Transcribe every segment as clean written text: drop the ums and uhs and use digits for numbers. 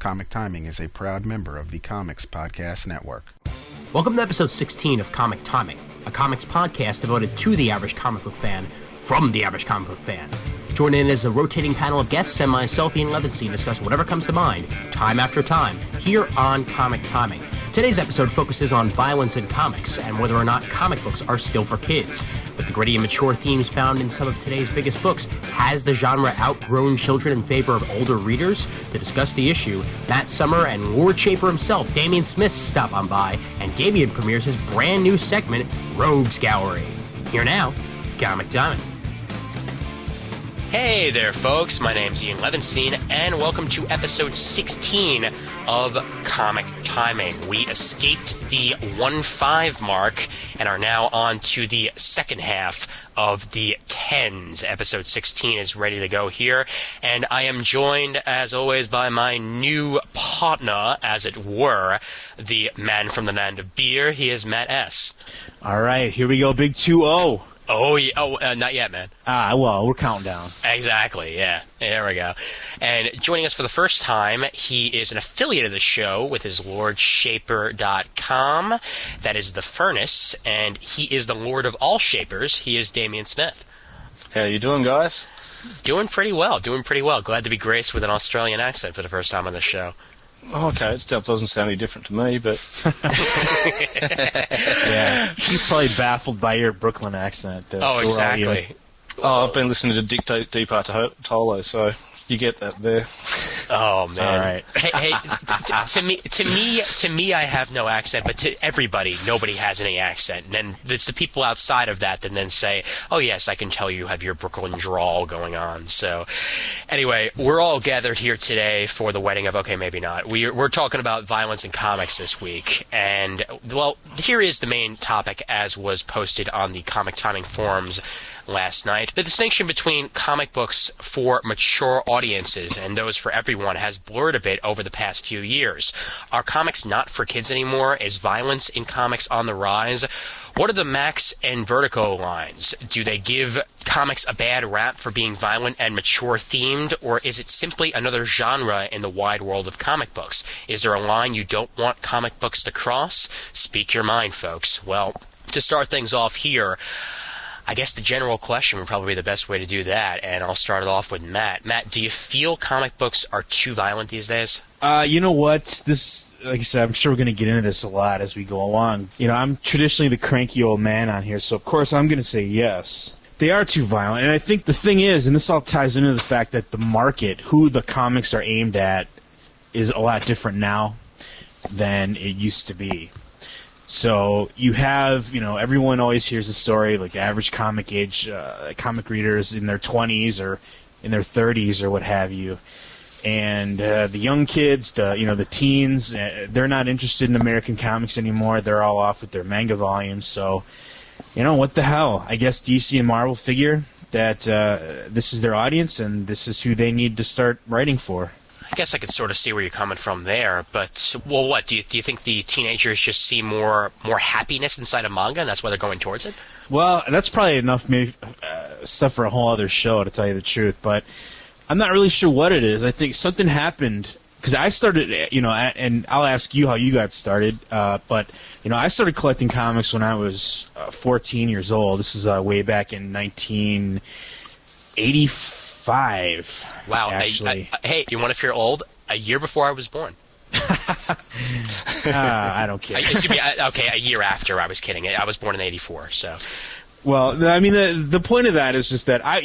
Comic Timing is a proud member of the Comics Podcast Network. Welcome to episode 16 of Comic Timing, a comics podcast devoted to the average comic book fan from the average comic book fan. Join in as a rotating panel of guests and myself, Ian Levinstein, discuss whatever comes to mind, time after time, here on Comic Timing. Today's episode focuses on violence in comics and whether or not comic books are still for kids. With the gritty and mature themes found in some of today's biggest books, has the genre outgrown children in favor of older readers? To discuss the issue, Matt Summer and Lord Shaper himself, Damian Smith, stop on by, and Damian premieres his brand new segment, Rogues Gallery. Here now, Comic Timing. Hey there, folks. My name's Ian Levinstein, and welcome to episode 16 of Comic Timing. We escaped the 1-5 mark and are now on to the second half of the 10s. Episode 16 is ready to go here, and I am joined, as always, by my new partner, as it were, the man from the land of beer. He is Matt S. All right, here we go, big 2-0. Oh, yeah. Not yet, man. Well, we're counting down. Exactly, yeah. There we go. And joining us for the first time, he is an affiliate of the show with his LordShaper.com. That is The Furnace, and he is the Lord of all Shapers. He is Damian Smith. How you doing, guys? Doing pretty well. Glad to be graced with an Australian accent for the first time on the show. Okay, it still doesn't sound any different to me, but... Yeah, he's probably baffled by your Brooklyn accent. Oh, exactly. I've been listening to Dick DiPartolo, so you get that there. Oh, man. All right. Hey, to me, I have no accent, but to everybody, nobody has any accent. And then it's the people outside of that then say, oh, yes, I can tell you have your Brooklyn drawl going on. So, anyway, we're all gathered here today for the wedding of, okay, maybe not. We're talking about violence in comics this week. And, well, here is the main topic as was posted on the Comic Timing forums last night. The distinction between comic books for mature audiences and those for everyone has blurred a bit over the past few years. Are comics not for kids anymore? Is violence in comics on the rise? What are the Max and Vertigo lines? Do they give comics a bad rap for being violent and mature themed, or is it simply another genre in the wide world of comic books? Is there a line you don't want comic books to cross? Speak your mind, folks. Well, to start things off here, I guess the general question would probably be the best way to do that, and I'll start it off with Matt. Matt, do you feel comic books are too violent these days? You know what? This, like I said, I'm sure we're going to get into this a lot as we go along. You know, I'm traditionally the cranky old man on here, so of course I'm going to say yes. They are too violent, and I think the thing is, and this all ties into the fact that the market, who the comics are aimed at, is a lot different now than it used to be. So you have, everyone always hears the story, like the average comic readers in their 20s or in their 30s or what have you. And the young kids, the teens, they're not interested in American comics anymore. They're all off with their manga volumes. So, what the hell? I guess DC and Marvel figure that this is their audience and this is who they need to start writing for. I guess I could sort of see where you're coming from there, but, well, what? Do you think the teenagers just see more happiness inside of manga, and that's why they're going towards it? Well, that's probably enough maybe stuff for a whole other show, to tell you the truth, but I'm not really sure what it is. I think something happened, because I started, and I'll ask you how you got started, but, I started collecting comics when I was 14 years old. This is way back in 1985. Wow. Actually. Hey, you want to feel old? A year before I was born. I don't care. Okay, a year after. I was kidding. I was born in 84, so. Well, I mean, the point of that is just that I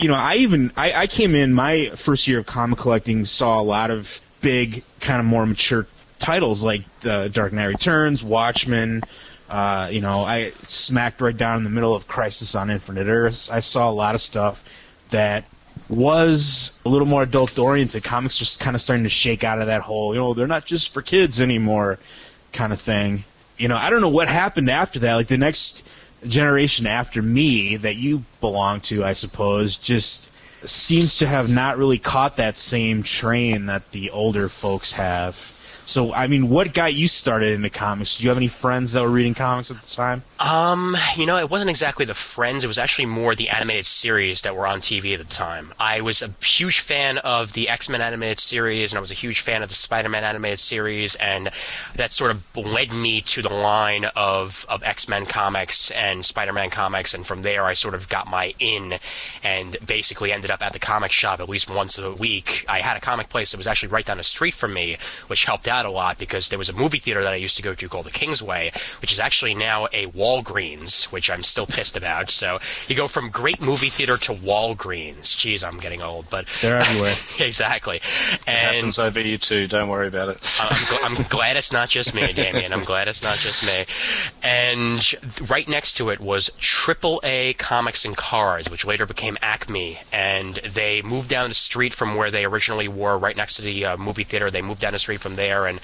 came in my first year of comic collecting, saw a lot of big, kind of more mature titles like Dark Knight Returns, Watchmen. I smacked right down in the middle of Crisis on Infinite Earths. I saw a lot of stuff that was a little more adult-oriented. Comics just kind of starting to shake out of that whole, they're not just for kids anymore kind of thing. I don't know what happened after that. Like, the next generation after me that you belong to, I suppose, just seems to have not really caught that same train that the older folks have. So, I mean, what got you started into comics? Did you have any friends that were reading comics at the time? It wasn't exactly the friends. It was actually more the animated series that were on TV at the time. I was a huge fan of the X-Men animated series, and I was a huge fan of the Spider-Man animated series, and that sort of led me to the line of X-Men comics and Spider-Man comics, and from there I sort of got my in and basically ended up at the comic shop at least once a week. I had a comic place that was actually right down the street from me, which helped out a lot because there was a movie theater that I used to go to called the Kingsway, which is actually now a Walgreens, which I'm still pissed about. So you go from great movie theater to Walgreens. Jeez, I'm getting old, but they're everywhere. Exactly. It happens over you too. Don't worry about it. I'm glad it's not just me, Damien. I'm glad it's not just me. And right next to it was AAA Comics and Cards, which later became Acme, and they moved down the street from where they originally were, right next to the movie theater. They moved down the street from there, and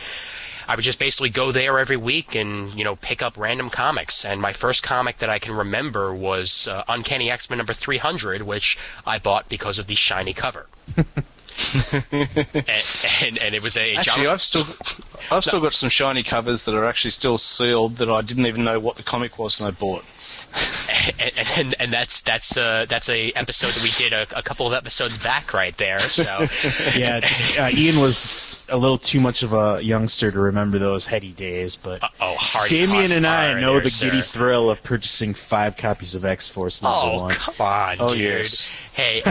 I would just basically go there every week and, pick up random comics. And my first comic that I can remember was Uncanny X-Men number 300, which I bought because of the shiny cover. and it was a... Actually, I've still got some shiny covers that are actually still sealed that I didn't even know what the comic was and I bought. And that's a episode that we did a couple of episodes back right there. So yeah, Ian was a little too much of a youngster to remember those heady days, but Damien and I know the giddy thrill of purchasing 5 copies of X-Force #1. Oh, come on, dude. Yes. Hey,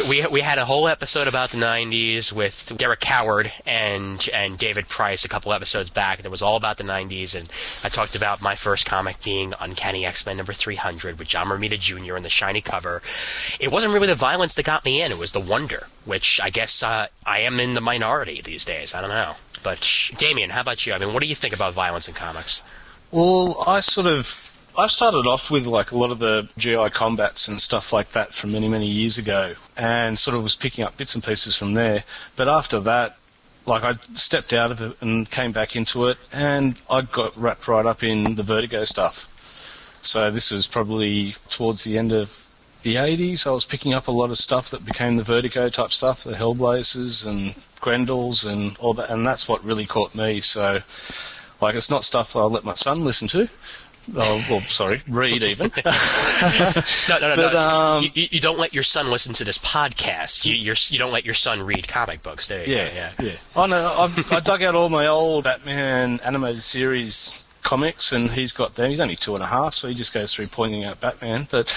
we had a whole episode about the 90s with Derek Howard and David Price a couple episodes back. That was all about the 90s, and I talked about my first comic being Uncanny X-Men number 300 with John Romita Jr. and the shiny cover. It wasn't really the violence that got me in. It was the wonder, which I guess I am in the minority these days. I don't know. But, Damien, how about you? I mean, what do you think about violence in comics? Well, I started off with like a lot of the GI combats and stuff like that from many, many years ago, and sort of was picking up bits and pieces from there. But after that, like I stepped out of it and came back into it, and I got wrapped right up in the Vertigo stuff. So this was probably towards the end of the 80s. I was picking up a lot of stuff that became the Vertigo type stuff, the Hellblazers and Grendels and all that, and that's what really caught me. So, like, it's not stuff that I'll let my son listen to. Oh, well, sorry, read even. No. You don't let your son listen to this podcast. You don't let your son read comic books. There you go. Yeah. Oh, no, I dug out all my old Batman animated series comics, and he's got them. He's only 2.5, so he just goes through pointing out Batman. But,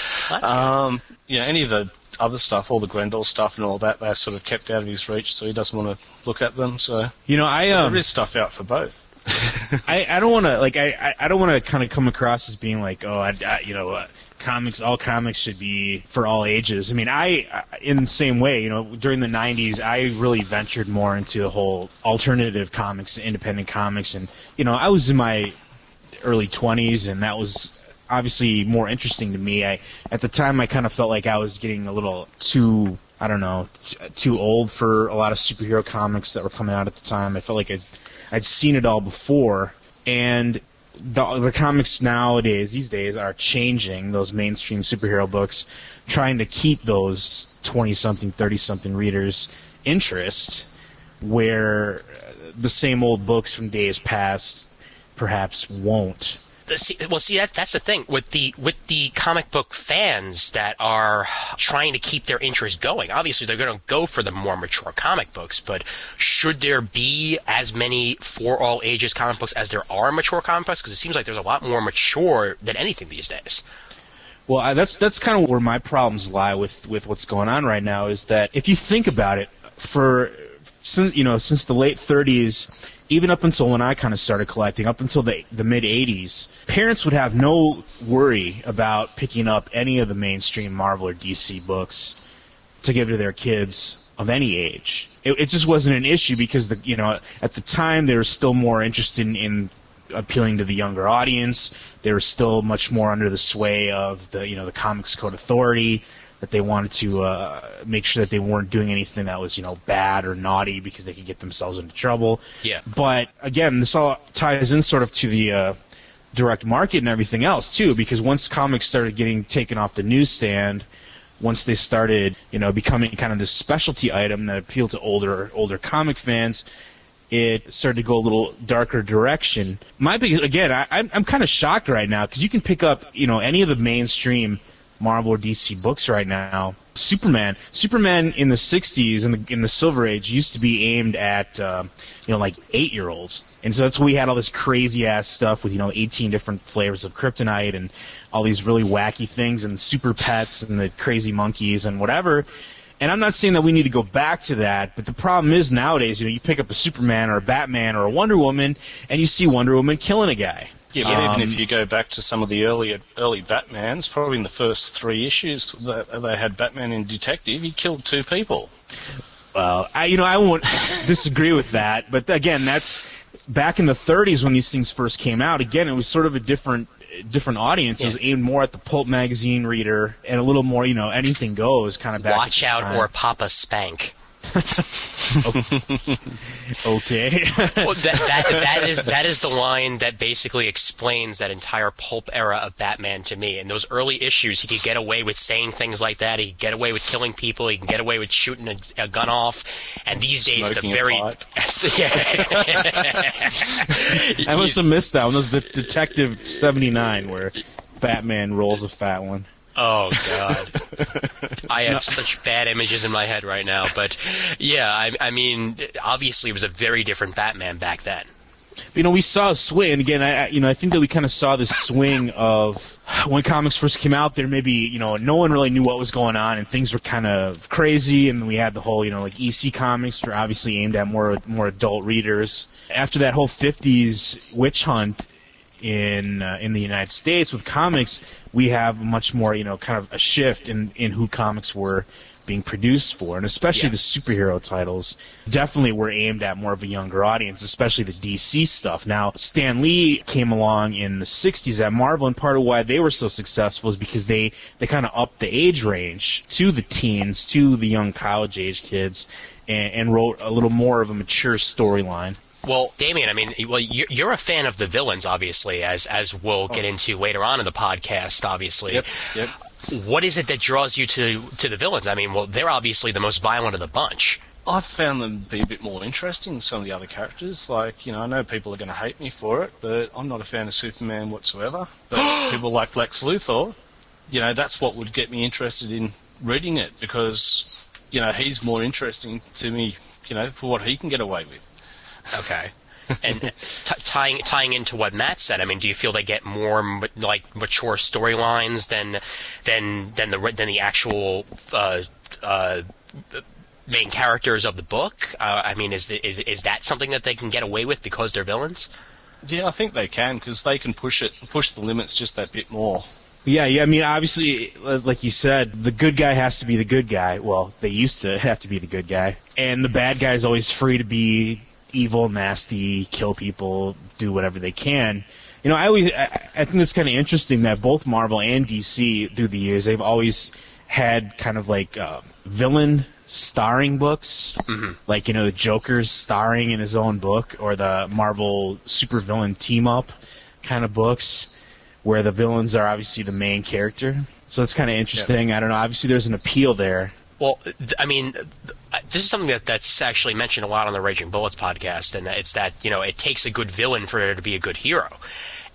any of the other stuff, all the Grendel stuff and all that, they're sort of kept out of his reach, so he doesn't want to look at them. So, there is stuff out for both. I don't want to I don't want to kind of come across as being like, comics, all comics should be for all ages. I mean, I in the same way, during the 90s, I really ventured more into the whole alternative comics, independent comics, and I was in my early 20s, and that was obviously more interesting to me. At the time, I kind of felt like I was getting a little too, I don't know, too old for a lot of superhero comics that were coming out at the time. I felt like I'd seen it all before, and the comics these days, are changing, those mainstream superhero books, trying to keep those 20-something, 30-something readers' interest, where the same old books from days past perhaps won't. That's the thing with the comic book fans that are trying to keep their interest going. Obviously, they're going to go for the more mature comic books, but should there be as many for all ages comic books as there are mature comic books? Because it seems like there's a lot more mature than anything these days. Well, that's kind of where my problems lie with what's going on right now. Is that if you think about it, since the late 30s. Even up until when I kind of started collecting, up until the mid-'80s, parents would have no worry about picking up any of the mainstream Marvel or DC books to give to their kids of any age. It just wasn't an issue because, at the time, they were still more interested in appealing to the younger audience. They were still much more under the sway of the Comics Code Authority, that they wanted to make sure that they weren't doing anything that was, bad or naughty because they could get themselves into trouble. Yeah. But, again, this all ties in sort of to the direct market and everything else, too, because once comics started getting taken off the newsstand, once they started, becoming kind of this specialty item that appealed to older comic fans, it started to go a little darker direction. I'm kind of shocked right now because you can pick up, any of the mainstream Marvel or DC books right now. Superman in the 60s in the Silver Age used to be aimed at like 8-year-olds, and so that's why we had all this crazy ass stuff with 18 different flavors of kryptonite and all these really wacky things and super pets and the crazy monkeys and whatever. And I'm not saying that we need to go back to that, but the problem is nowadays, you pick up a Superman or a Batman or a Wonder Woman and you see Wonder Woman killing a guy. Yeah, but even if you go back to some of the early Batmans, probably in the first 3 issues they had Batman in Detective, he killed 2 people. Well, I won't disagree with that, but again, that's back in the 30s when these things first came out. Again, it was sort of a different audience. Yeah. It was aimed more at the pulp magazine reader and a little more, anything goes kind of back. Watch out or Papa Spank. Okay. Well, that is the line that basically explains that entire pulp era of Batman to me. In those early issues, he could get away with saying things like that. He could get away with killing people. He can get away with shooting a gun off. And these days, Smoking the very I must have missed that one. That was the Detective 79 where Batman rolls a fat one. Oh, God. I have such bad images in my head right now. But, yeah, I mean, obviously it was a very different Batman back then. We saw a swing, and again, I think that we kind of saw this swing of when comics first came out. There maybe, no one really knew what was going on, and things were kind of crazy. And we had the whole, like EC comics were obviously aimed at more adult readers. After that whole '50s witch hunt in the United States with comics, we have much more, kind of a shift in who comics were being produced for, and especially the superhero titles definitely were aimed at more of a younger audience, especially the DC stuff. Now, Stan Lee came along in the 60s at Marvel, and part of why they were so successful is because they kind of upped the age range to the teens, to the young college-age kids, and wrote a little more of a mature storyline. Well, Damien, I mean, you're a fan of the villains, obviously, as we'll get into later on in the podcast, obviously. Yep. What is it that draws you to the villains? I mean, well, they're obviously the most violent of the bunch. I've found them to be a bit more interesting than some of the other characters. Like, I know people are going to hate me for it, but I'm not a fan of Superman whatsoever. But people like Lex Luthor, that's what would get me interested in reading it, because, he's more interesting to me, for what he can get away with. Okay. And tying into what Matt said, I mean, do you feel they get more mature storylines than the actual main characters of the book? I mean, is that something that they can get away with because they're villains? Yeah, I think they can, because they can push the limits just that bit more. Yeah. I mean, obviously, like you said, the good guy has to be the good guy. Well, they used to have to be the good guy, and the bad guy is always free to be evil, nasty, kill people, do whatever they can. I think that's kind of interesting that both Marvel and DC through the years, they've always had kind of like villain starring books, like the Joker's starring in his own book, or the Marvel supervillain team up kind of books where the villains are obviously the main character. So that's kind of interesting. I don't know. Obviously, there's an appeal there. Well, I mean, this is something that's actually mentioned a lot on the Raging Bullets podcast, and it's that, it takes a good villain for there to be a good hero.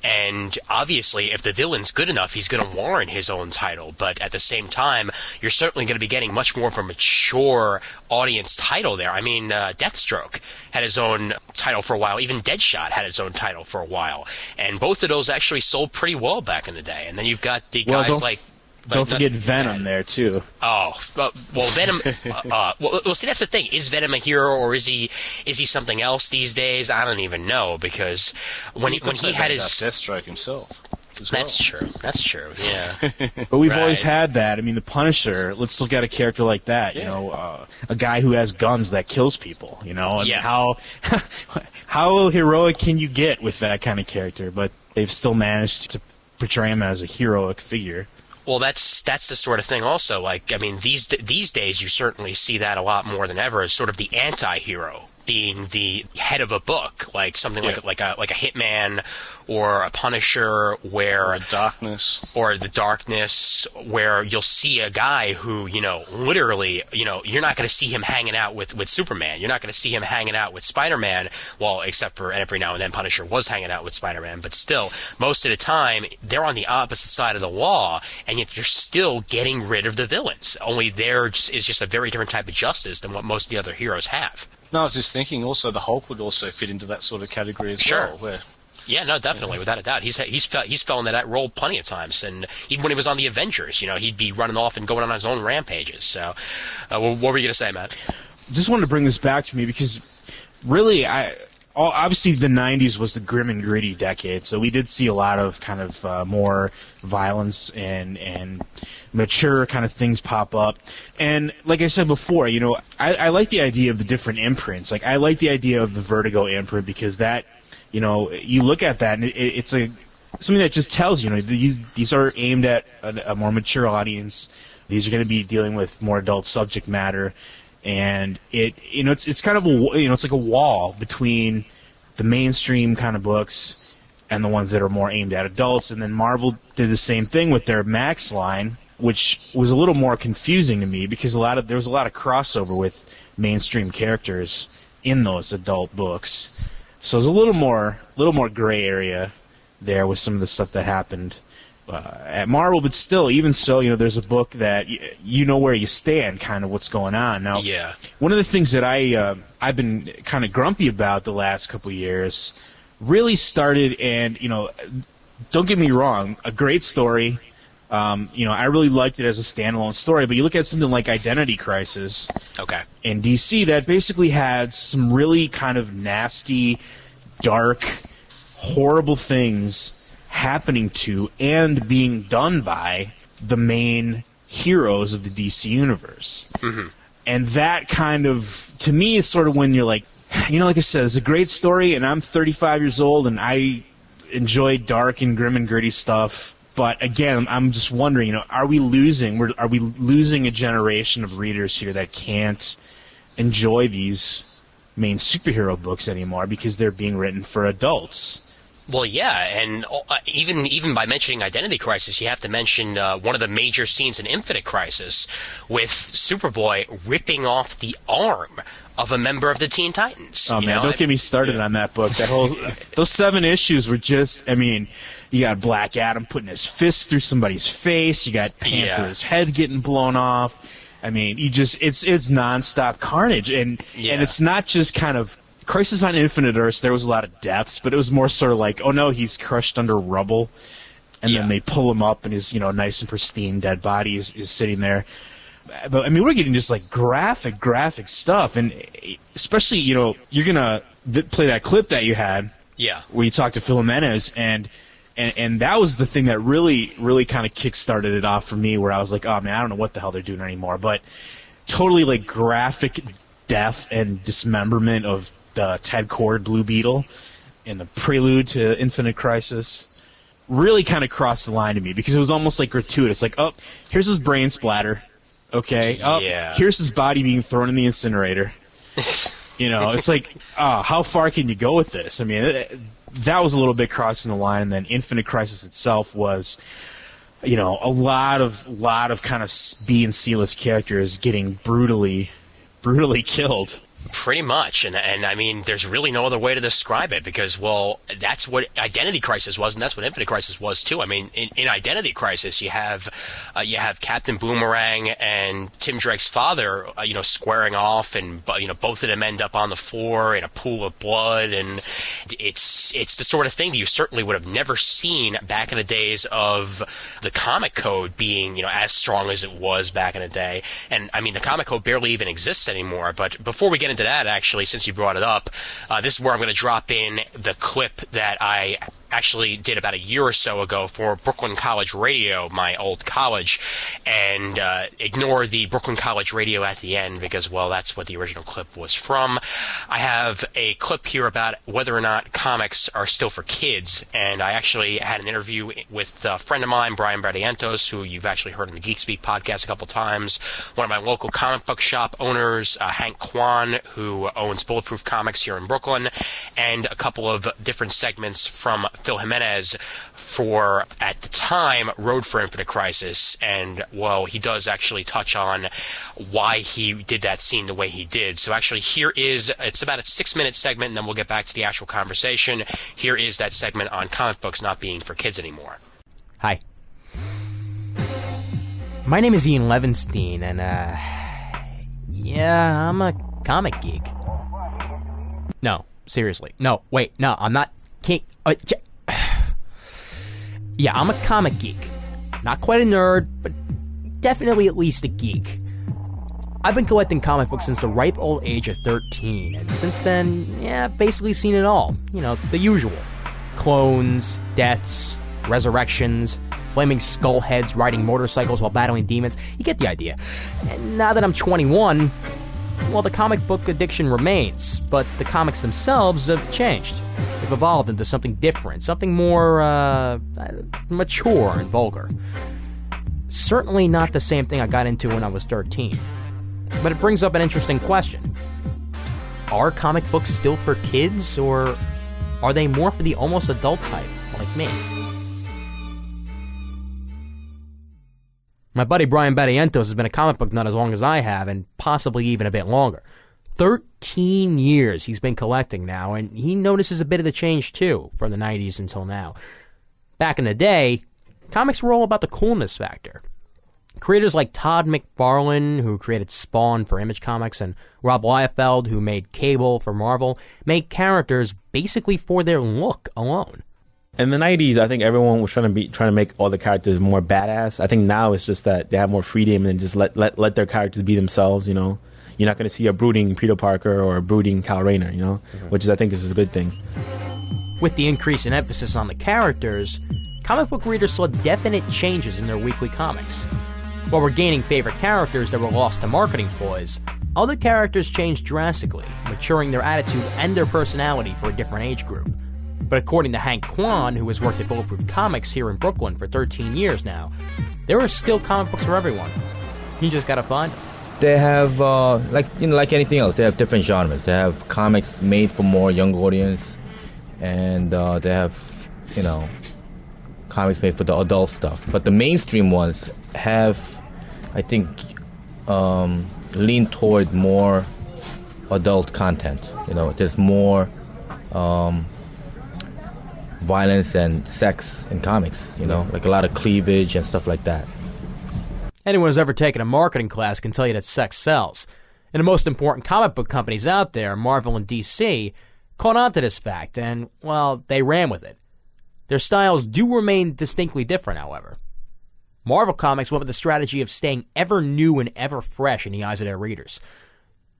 And obviously, if the villain's good enough, he's going to warrant his own title. But at the same time, you're certainly going to be getting much more of a mature audience title there. I mean, Deathstroke had his own title for a while. Even Deadshot had his own title for a while. And both of those actually sold pretty well back in the day. And then you've got the guys like... Don't forget Venom there, too. Oh, well, Venom... well, see, that's the thing. Is Venom a hero, or is he something else these days? I don't even know, because when he had his... Deathstroke himself. That's true, yeah. But we've always had that. I mean, the Punisher, let's look at a character like that, a guy who has guns that kills people, I mean, how heroic can you get with that kind of character? But they've still managed to portray him as a heroic figure. Well, that's the sort of thing also. Like, I mean, these days you certainly see that a lot more than ever as sort of the anti-hero being the head of a book, like something like a Hitman or a Punisher, where or the Darkness, where you'll see a guy who, literally, you're not going to see him hanging out with Superman. You're not going to see him hanging out with Spider-Man. Well, except for every now and then Punisher was hanging out with Spider-Man, but still, most of the time they're on the opposite side of the law, and yet you're still getting rid of the villains. Only theirs is just a very different type of justice than what most of the other heroes have. No, I was just thinking also the Hulk would also fit into that sort of category as well. Where Yeah, no, definitely, without a doubt. He's fell into that role plenty of times, and even when he was on the Avengers, he'd be running off and going on his own rampages. So, what were you going to say, Matt? Just wanted to bring this back to me because, really, obviously the 90s was the grim and gritty decade, so we did see a lot of kind of more violence and mature kind of things pop up. And like I said before, I like the idea of the different imprints. Like, I like the idea of the Vertigo imprint because that, you look at that and it's something that just tells you, these are aimed at a more mature audience. These are going to be dealing with more adult subject matter, and it's kind of it's like a wall between the mainstream kind of books and the ones that are more aimed at adults. And then Marvel did the same thing with their Max line, which was a little more confusing to me because there was a lot of crossover with mainstream characters in those adult books. So there's a little more gray area there with some of the stuff that happened at Marvel, but still, even so, there's a book that you know where you stand, kind of what's going on. Now, one of the things that I've been kind of grumpy about the last couple of years really started, and don't get me wrong, a great story. I really liked it as a standalone story, but you look at something like Identity Crisis in DC that basically had some really kind of nasty, dark, horrible things happening to and being done by the main heroes of the DC universe. Mm-hmm. And that kind of, to me, is sort of when you're like, like I said, it's a great story, and I'm 35 years old, and I enjoy dark and grim and gritty stuff. But again, I'm just wondering, are we losing a generation of readers here that can't enjoy these main superhero books anymore because they're being written for adults? Well, yeah, and even by mentioning Identity Crisis, you have to mention one of the major scenes in Infinite Crisis with Superboy ripping off the arm of a member of the Teen Titans. Oh, man, don't get me started on that book. Those 7 issues were just, you got Black Adam putting his fist through somebody's face, you got Panther's head getting blown off. It's nonstop carnage, and it's not just kind of Crisis on Infinite Earths. There was a lot of deaths, but it was more sort of like, oh no, he's crushed under rubble, and then they pull him up, and his nice and pristine dead body is sitting there. But we're getting just like graphic stuff, and especially you're gonna play that clip that you had, where you talked to Phil Jimenez, and that was the thing that really kind of kick-started it off for me, where I was like, oh man, I don't know what the hell they're doing anymore, but totally like graphic death and dismemberment of the Ted Kord Blue Beetle and the prelude to Infinite Crisis really kind of crossed the line to me because it was almost like gratuitous. Like, oh, here's his brain splatter. Okay. Oh, here's his body being thrown in the incinerator. It's like, how far can you go with this? That was a little bit crossing the line, and then Infinite Crisis itself was, a lot of kind of B and C-list characters getting brutally killed. Pretty much, and there's really no other way to describe it because, well, that's what Identity Crisis was, and that's what Infinite Crisis was too. In Identity Crisis, you have Captain Boomerang and Tim Drake's father, squaring off, and both of them end up on the floor in a pool of blood, and it's the sort of thing that you certainly would have never seen back in the days of the comic code being, as strong as it was back in the day. And the comic code barely even exists anymore. But before we get into that, actually, since you brought it up, this is where I'm going to drop in the clip that I actually did about a year or so ago for Brooklyn College Radio, my old college, and ignore the Brooklyn College Radio at the end because, well, that's what the original clip was from. I have a clip here about whether or not comics are still for kids, and I actually had an interview with a friend of mine, Brian Barrientos, who you've actually heard on the Geek Speak podcast a couple times, one of my local comic book shop owners, Hank Kwan, who owns Bulletproof Comics here in Brooklyn, and a couple of different segments from Phil Jimenez for, at the time, Road for Infinite Crisis. And, well, he does actually touch on why he did that scene the way he did. So actually, it's about a 6-minute segment, and then we'll get back to the actual conversation. Here is that segment on comic books not being for kids anymore. Hi. My name is Ian Levinstein, and, yeah, I'm a comic geek. No, seriously. No, wait, no, I'm not... Yeah, I'm a comic geek. Not quite a nerd, but definitely at least a geek. I've been collecting comic books since the ripe old age of 13, and since then, yeah, basically seen it all. You know, the usual. Clones, deaths, resurrections, flaming skull heads riding motorcycles while battling demons. You get the idea. And now that I'm 21, well, the comic book addiction remains, but the comics themselves have changed. They've evolved into something different, something more, mature and vulgar. Certainly not the same thing I got into when I was 13. But it brings up an interesting question. Are comic books still for kids, or are they more for the almost adult type, like me? My buddy Brian Barrientos has been a comic book nut as long as I have, and possibly even a bit longer. 13 years he's been collecting now, and he notices a bit of the change too, from the 90s until now. Back in the day, comics were all about the coolness factor. Creators like Todd McFarlane, who created Spawn for Image Comics, and Rob Liefeld, who made Cable for Marvel, made characters basically for their look alone. In the 90s, I think everyone was trying to make all the characters more badass. I think now it's just that they have more freedom and just let their characters be themselves, you know. You're not going to see a brooding Peter Parker or a brooding Kyle Rayner, you know, which I think is a good thing. With the increase in emphasis on the characters, comic book readers saw definite changes in their weekly comics. While we're gaining favorite characters that were lost to marketing ploys, other characters changed drastically, maturing their attitude and their personality for a different age group. But according to Hank Kwan, who has worked at Bulletproof Comics here in Brooklyn for 13 years now, there are still comic books for everyone. You just gotta find them. They have, like anything else, they have different genres. They have comics made for more young audience, and they have, comics made for the adult stuff. But the mainstream ones have, I think, lean toward more adult content. There's more violence and sex in comics, like a lot of cleavage and stuff like that. Anyone who's ever taken a marketing class can tell you that sex sells. And the most important comic book companies out there, Marvel and DC, caught on to this fact and, well, they ran with it. Their styles do remain distinctly different, however. Marvel Comics went with the strategy of staying ever new and ever fresh in the eyes of their readers.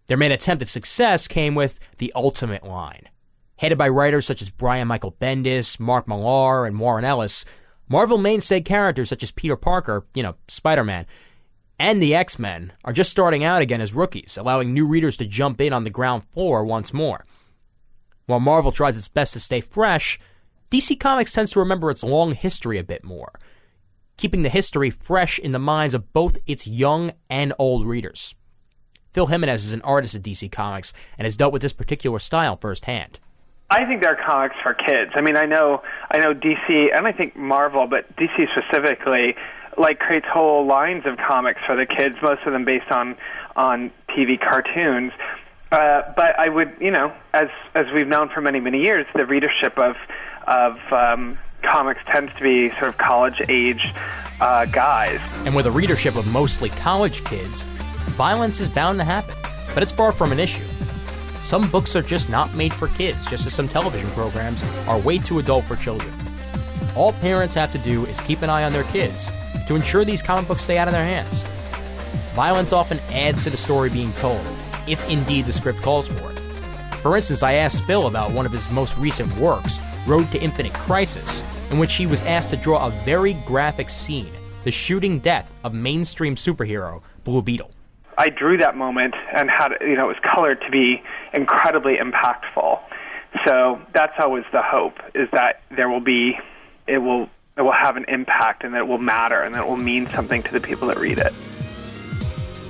Their main attempt at success came with the Ultimate line. Headed by writers such as Brian Michael Bendis, Mark Millar, and Warren Ellis, Marvel mainstay characters such as Peter Parker, Spider-Man, and the X-Men are just starting out again as rookies, allowing new readers to jump in on the ground floor once more. While Marvel tries its best to stay fresh, DC Comics tends to remember its long history a bit more, keeping the history fresh in the minds of both its young and old readers. Phil Jimenez is an artist at DC Comics and has dealt with this particular style firsthand. I think they're comics for kids. I mean, I know DC, and I think Marvel, but DC specifically, creates whole lines of comics for the kids, most of them based on TV cartoons. But I would, as we've known for many, many years, the readership of comics tends to be sort of college-age guys. And with a readership of mostly college kids, violence is bound to happen, but it's far from an issue. Some books are just not made for kids, just as some television programs are way too adult for children. All parents have to do is keep an eye on their kids to ensure these comic books stay out of their hands. Violence often adds to the story being told, if indeed the script calls for it. For instance, I asked Phil about one of his most recent works, Road to Infinite Crisis, in which he was asked to draw a very graphic scene, the shooting death of mainstream superhero Blue Beetle. I drew that moment and had, it was colored to be incredibly impactful. So that's always the hope, is that it will have an impact, and that it will matter, and that it will mean something to the people that read it.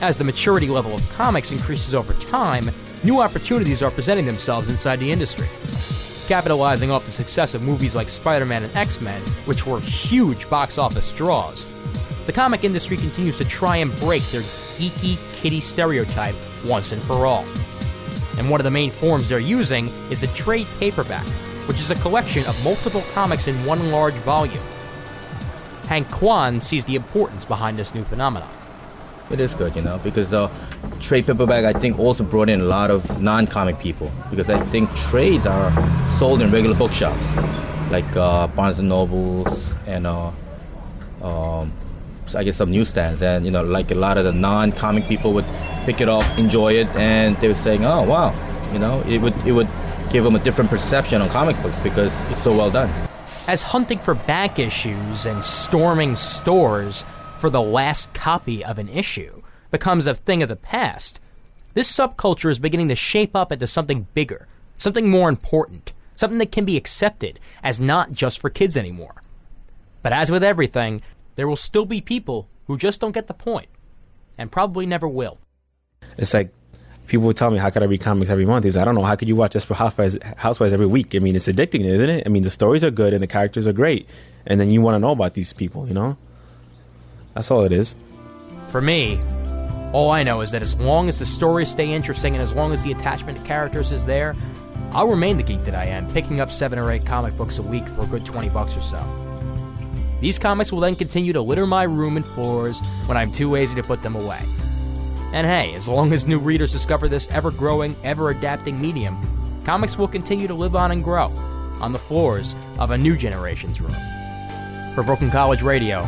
As the maturity level of comics increases over time, new opportunities are presenting themselves inside the industry. Capitalizing off the success of movies like Spider-Man and X-Men, which were huge box office draws, the comic industry continues to try and break their geeky kiddie stereotype once and for all. And one of the main forms they're using is the trade paperback, which is a collection of multiple comics in one large volume. Hank Kwan sees the importance behind this new phenomenon. It is good, because trade paperback, I think, also brought in a lot of non-comic people, because I think trades are sold in regular bookshops, like Barnes & Nobles and I guess some newsstands, and like a lot of the non-comic people would pick it up, enjoy it, and they were saying, "Oh, wow," it would give them a different perception on comic books because it's so well done. As hunting for back issues and storming stores for the last copy of an issue becomes a thing of the past, this subculture is beginning to shape up into something bigger, something more important, something that can be accepted as not just for kids anymore. But as with everything, there will still be people who just don't get the point, and probably never will. It's like, people would tell me, how could I read comics every month? I don't know, how could you watch Desperate Housewives every week? I mean, it's addicting, isn't it? I mean, the stories are good and the characters are great, and then you want to know about these people, That's all it is. For me, all I know is that as long as the stories stay interesting and as long as the attachment to characters is there, I'll remain the geek that I am, picking up 7 or 8 comic books a week for a good $20 or so. These comics will then continue to litter my room and floors when I'm too lazy to put them away. And hey, as long as new readers discover this ever-growing, ever-adapting medium, comics will continue to live on and grow on the floors of a new generation's room. For Brooklyn College Radio,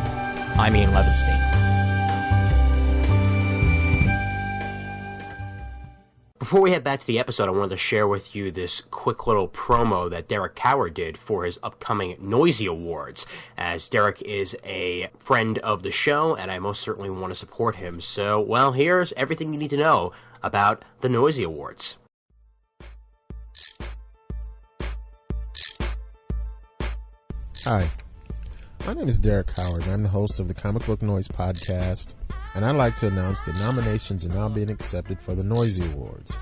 I'm Ian Levinstein. Before we head back to the episode, I wanted to share with you this quick little promo that Derek Coward did for his upcoming Noisy Awards, as Derek is a friend of the show, and I most certainly want to support him. So, well, here's everything you need to know about the Noisy Awards. Hi, my name is Derek Howard, and I'm the host of the Comic Book Noise podcast, and I'd like to announce that nominations are now being accepted for the Noisy Awards.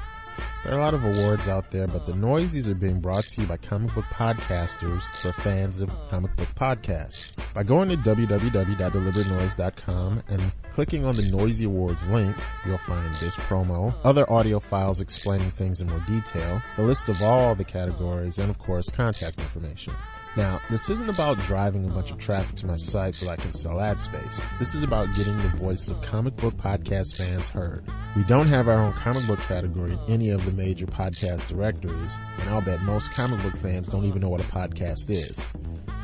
There are a lot of awards out there, but the Noisies are being brought to you by comic book podcasters for fans of comic book podcasts. By going to www.deliberanoise.com and clicking on the Noisy Awards link, you'll find this promo, other audio files explaining things in more detail, the list of all the categories, and of course, contact information. Now, this isn't about driving a bunch of traffic to my site so I can sell ad space. This is about getting the voice of comic book podcast fans heard. We don't have our own comic book category in any of the major podcast directories, and I'll bet most comic book fans don't even know what a podcast is.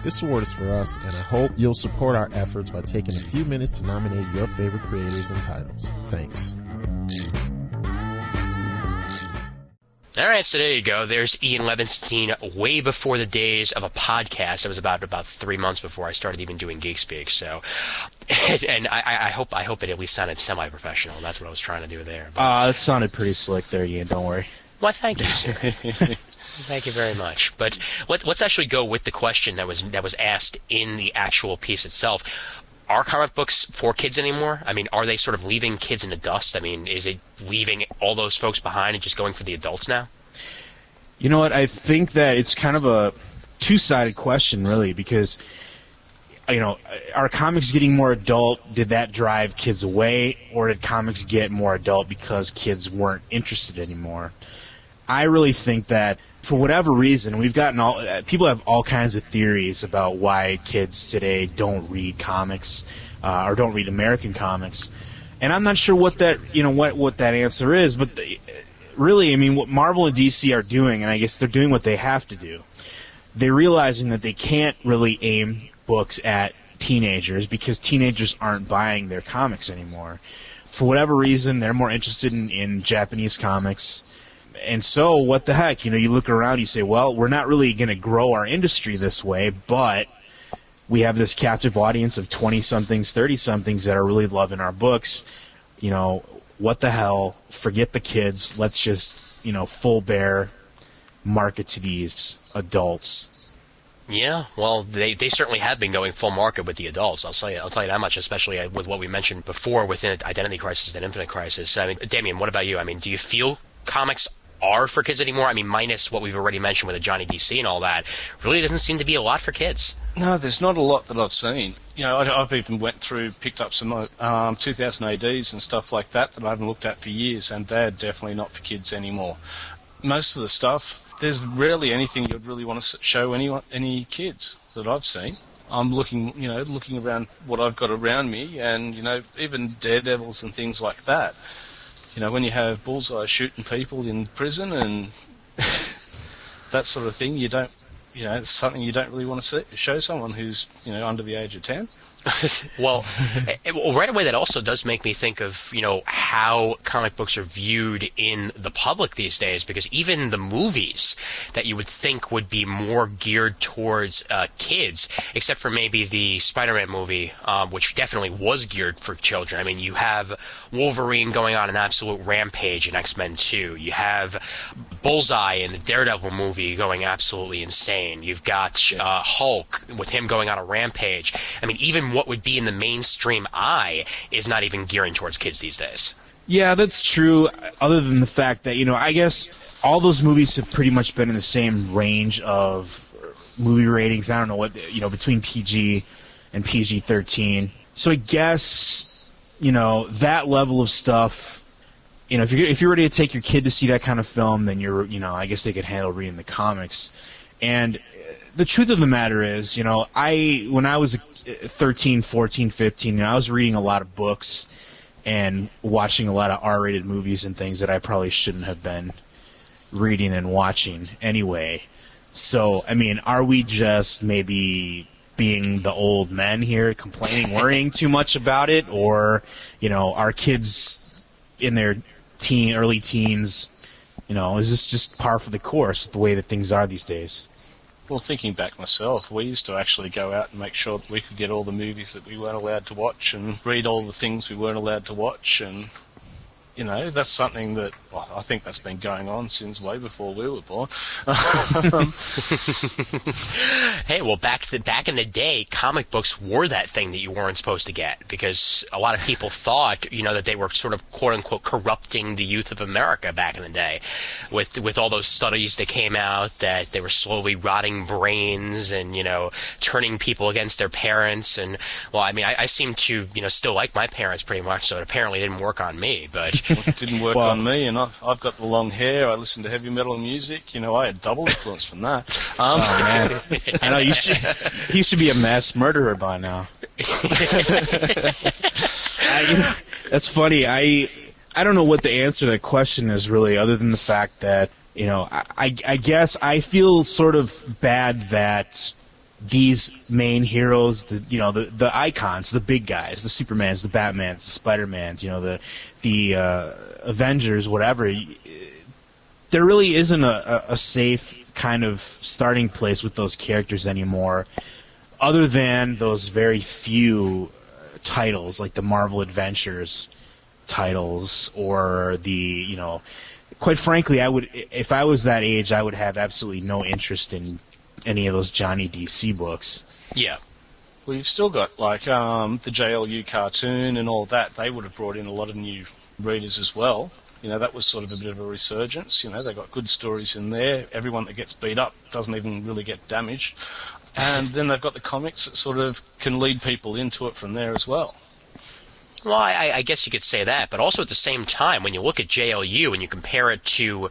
This award is for us, and I hope you'll support our efforts by taking a few minutes to nominate your favorite creators and titles. Thanks. All right, so there you go. There's Ian Levinstein way before the days of a podcast. It was about 3 months before I started even doing Geek Speak. So, and I hope it at least sounded semi-professional. That's what I was trying to do there. It sounded pretty slick there, Ian. Don't worry. Why, thank you, sir. Thank you very much. But let's actually go with the question that was asked in the actual piece itself. Are comic books for kids anymore? I mean, are they sort of leaving kids in the dust? I mean, is it leaving all those folks behind and just going for the adults now? You know what? I think that it's kind of a two-sided question, really, because, are comics getting more adult? Did that drive kids away? Or did comics get more adult because kids weren't interested anymore? I really think that for whatever reason, we've gotten people have all kinds of theories about why kids today don't read comics or don't read American comics, and I'm not sure what that what that answer is. But really, I mean, what Marvel and DC are doing, and I guess they're doing what they have to do. They're realizing that they can't really aim books at teenagers because teenagers aren't buying their comics anymore. For whatever reason, they're more interested in Japanese comics. And so, what the heck? You look around, you say, well, we're not really going to grow our industry this way, but we have this captive audience of 20-somethings, 30-somethings that are really loving our books. What the hell? Forget the kids. Let's just, full bear market to these adults. Yeah, well, they certainly have been going full market with the adults. I'll tell you that much, especially with what we mentioned before within Identity Crisis and Infinite Crisis. I mean, Damien, what about you? I mean, do you feel comics are for kids anymore? I mean, minus what we've already mentioned with the Johnny DC and all that, really doesn't seem to be a lot for kids. No, there's not a lot that I've seen. I've even picked up some 2000 ADs and stuff like that I haven't looked at for years, and they're definitely not for kids anymore. Most of the stuff, there's rarely anything you'd really want to show any kids that I've seen. I'm looking around what I've got around me, and even Daredevils and things like that. When you have Bullseye shooting people in prison and that sort of thing, it's something you don't really want to show someone who's under the age of 10. Well, right away that also does make me think of, how comic books are viewed in the public these days, because even the movies that you would think would be more geared towards kids, except for maybe the Spider-Man movie, which definitely was geared for children. I mean, you have Wolverine going on an absolute rampage in X-Men 2. You have Bullseye in the Daredevil movie going absolutely insane. You've got Hulk with him going on a rampage. I mean, even what would be in the mainstream eye is not even gearing towards kids these days. Yeah, that's true, other than the fact that, I guess all those movies have pretty much been in the same range of movie ratings. I don't know what, between PG and PG-13. So I guess, that level of stuff, if you're ready to take your kid to see that kind of film, then I guess they could handle reading the comics. And the truth of the matter is, when I was 13, 14, 15, I was reading a lot of books and watching a lot of R-rated movies and things that I probably shouldn't have been reading and watching anyway. So, I mean, are we just maybe being the old men here, complaining, worrying too much about it? Or, are kids in their early teens, is this just par for the course, the way that things are these days? Well, thinking back myself, we used to actually go out and make sure that we could get all the movies that we weren't allowed to watch and read all the things we weren't allowed to watch. And, that's something that, I think that's been going on since way before we were born. Hey, well, back in the day, comic books were that thing that you weren't supposed to get, because a lot of people thought, that they were sort of quote-unquote corrupting the youth of America back in the day, with all those studies that came out that they were slowly rotting brains and, turning people against their parents. And, well, I mean, I seem to, still like my parents pretty much, so it apparently didn't work on me, but... It didn't work on me, and I've got the long hair, I listen to heavy metal music, I had double influence from that. Oh, man. I know, he should be a mass murderer by now. That's funny. I don't know what the answer to that question is, really, other than the fact that, I guess I feel sort of bad that these main heroes, the icons, the big guys, the Supermans, the Batmans, the Spider-Mans, the Avengers, whatever, there really isn't a safe kind of starting place with those characters anymore, other than those very few titles, like the Marvel Adventures titles, or the, quite frankly, if I was that age, I would have absolutely no interest in any of those Johnny DC books. Yeah. Well, you've still got, the JLU cartoon and all that. They would have brought in a lot of new readers as well. That was sort of a bit of a resurgence. They got good stories in there. Everyone that gets beat up doesn't even really get damaged. And then they've got the comics that sort of can lead people into it from there as well. Well, I guess you could say that, but also at the same time, when you look at JLU and you compare it to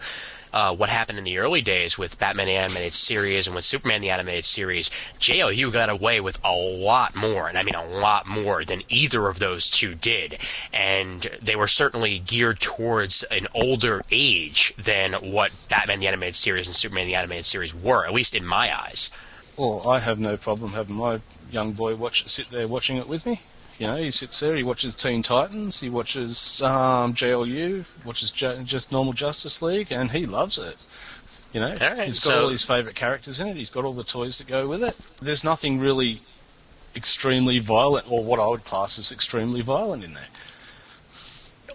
what happened in the early days with Batman the Animated Series and with Superman the Animated Series, JLU got away with a lot more, and I mean a lot more, than either of those two did. And they were certainly geared towards an older age than what Batman the Animated Series and Superman the Animated Series were, at least in my eyes. Well, I have no problem having my young boy sit there watching it with me. You know, he sits there, he watches Teen Titans, he watches JLU, watches just normal Justice League, and he loves it. You know, he's got all his favourite characters in it, he's got all the toys that go with it. There's nothing really extremely violent, or what I would class as extremely violent in there.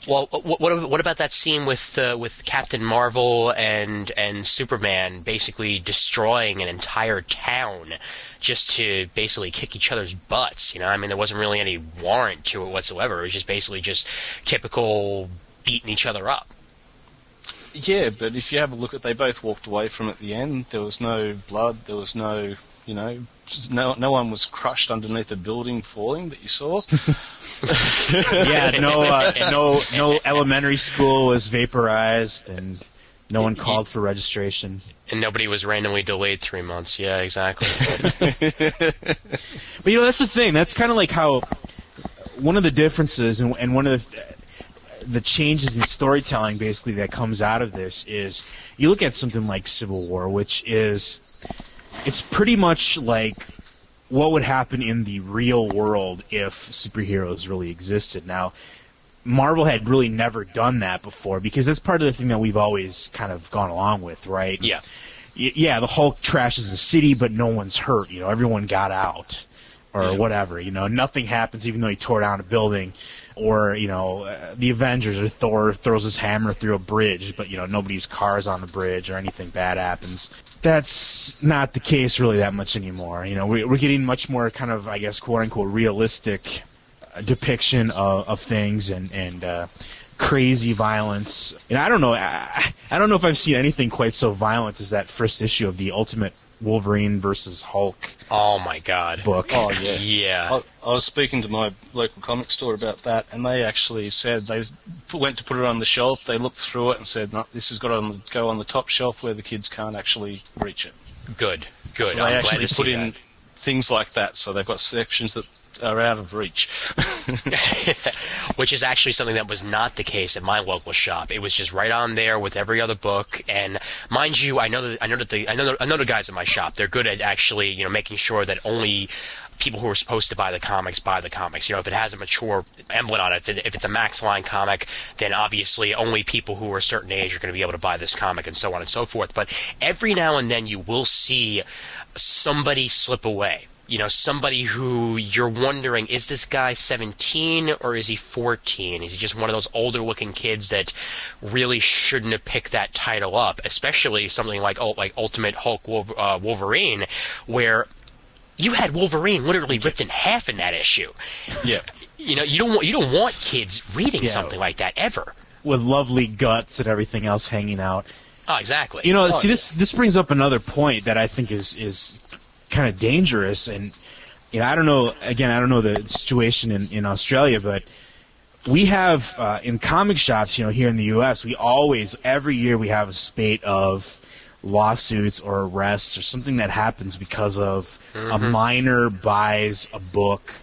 Well, what about that scene with Captain Marvel and Superman basically destroying an entire town just to basically kick each other's butts? You know, I mean, there wasn't really any warrant to it whatsoever. It was just basically just typical beating each other up. Yeah, but if you have a look at, they both walked away from it at the end. There was no blood. There was no, you know, no one was crushed underneath a building falling that you saw. Yeah, no elementary school was vaporized, and no one called for registration. And nobody was randomly delayed 3 months. Yeah, exactly. But, you know, that's the thing. That's kind of like how one of the differences and one of the changes in storytelling, basically, that comes out of this is you look at something like Civil War, which is, it's pretty much like what would happen in the real world if superheroes really existed. Now, Marvel had really never done that before, because that's part of the thing that we've always kind of gone along with, right? Yeah. Yeah, the Hulk trashes the city, but no one's hurt. You know, everyone got out, or whatever. You know, nothing happens even though he tore down a building. Or, you know, the Avengers, or Thor throws his hammer through a bridge, but, you know, nobody's car's on the bridge or anything bad happens. That's not the case really that much anymore. You know, we're getting much more kind of, I guess, quote-unquote, realistic depiction of things and crazy violence. And I don't know if I've seen anything quite so violent as that first issue of the Ultimate Wolverine versus Hulk. Oh my God! Book. Oh yeah, yeah. I was speaking to my local comic store about that, and they actually said they went to put it on the shelf. They looked through it and said, "No, this has got to go on the top shelf where the kids can't actually reach it." Good. So I'm they glad actually to put see in that. things like that, so they've got sections that are out of reach. Which is actually something that was not the case at my local shop. It was just right on there with every other book. And mind you, I know the guys at my shop. They're good at actually, you know, making sure that only people who are supposed to buy the comics buy the comics. You know, if it has a mature emblem on it, if it's a Max Line comic, then obviously only people who are a certain age are going to be able to buy this comic, and so on and so forth. But every now and then you will see somebody slip away. You know, somebody who you're wondering, is this guy 17 or is he 14? Is he just one of those older-looking kids that really shouldn't have picked that title up? Especially something like Ultimate Hulk Wolverine, where you had Wolverine literally ripped in half in that issue. Yeah. You know, you don't want kids reading something like that ever. With lovely guts and everything else hanging out. Oh, exactly. You know, this brings up another point that I think is kind of dangerous. And, you know, I don't know the situation in Australia, but we have in comic shops, you know, here in the U.S., every year we have a spate of lawsuits or arrests or something that happens because of a minor buys a book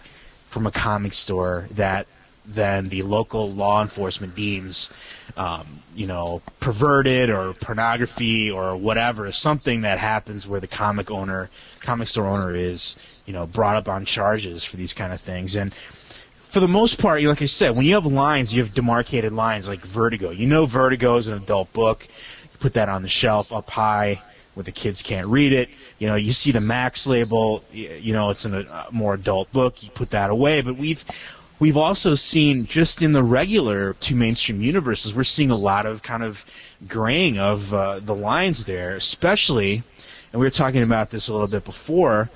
from a comic store that then the local law enforcement deems, you know, perverted or pornography or whatever, something that happens where the comic store owner is, you know, brought up on charges for these kind of things. And for the most part, like I said, when you have lines, you have demarcated lines like Vertigo. You know Vertigo is an adult book. You put that on the shelf up high where the kids can't read it. You know, you see the Max label, you know, it's a more adult book. You put that away. But we've also seen, just in the regular to mainstream universes, we're seeing a lot of kind of graying of the lines there, especially, and we were talking about this a little bit before,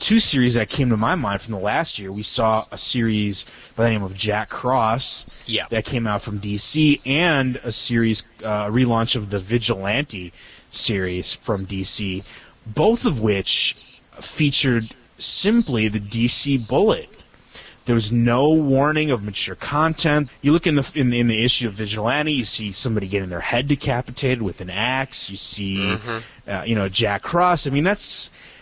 two series that came to my mind from the last year. We saw a series by the name of Jack Cross that came out from DC, and a series, relaunch of the Vigilante series from DC, both of which featured simply the DC Bullet. There was no warning of mature content. You look in the issue of Vigilante, you see somebody getting their head decapitated with an axe. You see, you know, Jack Cross. I mean, that's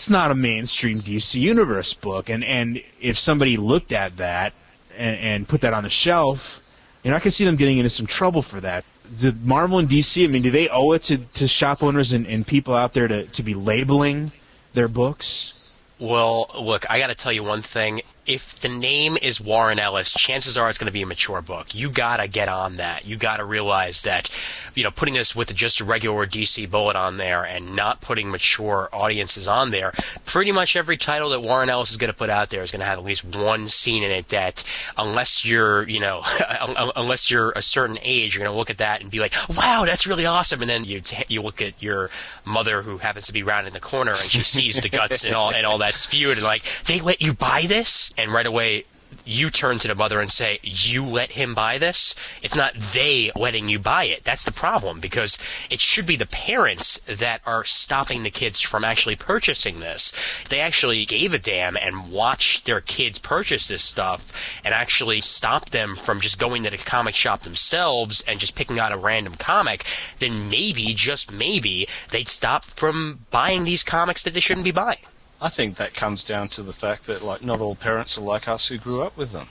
not a mainstream DC Universe book. And if somebody looked at that and put that on the shelf, you know, I can see them getting into some trouble for that. Did Marvel and DC, I mean, do they owe it to shop owners and people out there to be labeling their books? Well, look, I got to tell you one thing. if the name is Warren Ellis, chances are it's going to be a mature book. You got to get on that. You got to realize that, putting this with just a regular DC bullet on there and not putting mature audiences on there, pretty much every title that Warren Ellis is going to put out there is going to have at least one scene in it that, unless you're, unless you're a certain age, you're going to look at that and be like, wow, that's really awesome. And then you look at your mother who happens to be round in the corner and she sees the guts and all that spewed and like, they let you buy this? And right away, you turn to the mother and say, you let him buy this? It's not they letting you buy it. That's the problem, because it should be the parents that are stopping the kids from actually purchasing this. If they actually gave a damn and watched their kids purchase this stuff and actually stop them from just going to the comic shop themselves and just picking out a random comic, then maybe, just maybe, they'd stop from buying these comics that they shouldn't be buying. I think that comes down to the fact that, like, not all parents are like us who grew up with them.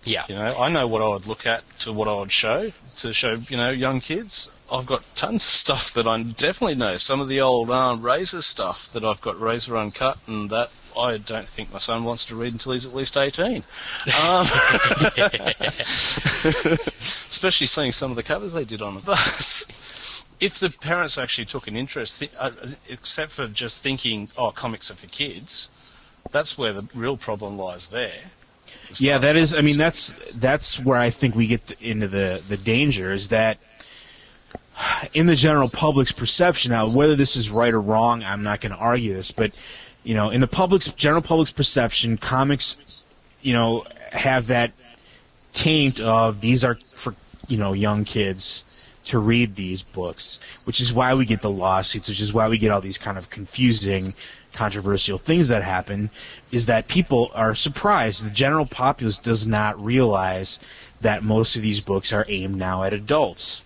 Yeah. I know what I would look at to what I would show, young kids. I've got tons of stuff that I definitely know. Some of the old Razor stuff that I've got Razor Uncut, and that I don't think my son wants to read until he's at least 18. Especially seeing some of the covers they did on the bus. If the parents actually took an interest, except for just thinking, comics are for kids, that's where the real problem lies there. Yeah, that is. I mean, that's where I think we get into the danger, is that in the general public's perception. Now, whether this is right or wrong, I'm not going to argue this, but in the general public's perception, comics, have that taint of these are for young kids to read these books, which is why we get the lawsuits, which is why we get all these kind of confusing, controversial things that happen, is that people are surprised. The general populace does not realize that most of these books are aimed now at adults.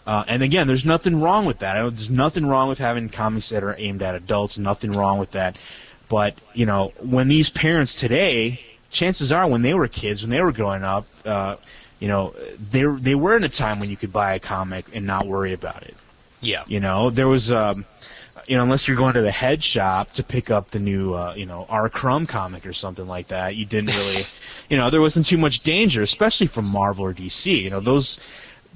And again, there's nothing wrong with that. There's nothing wrong with having comics that are aimed at adults, nothing wrong with that. But, when these parents today, chances are when they were kids, when they were growing up, they were in a time when you could buy a comic and not worry about it. Yeah. There was, unless you're going to the head shop to pick up the new, R. Crumb comic or something like that, you didn't really, there wasn't too much danger, especially from Marvel or DC.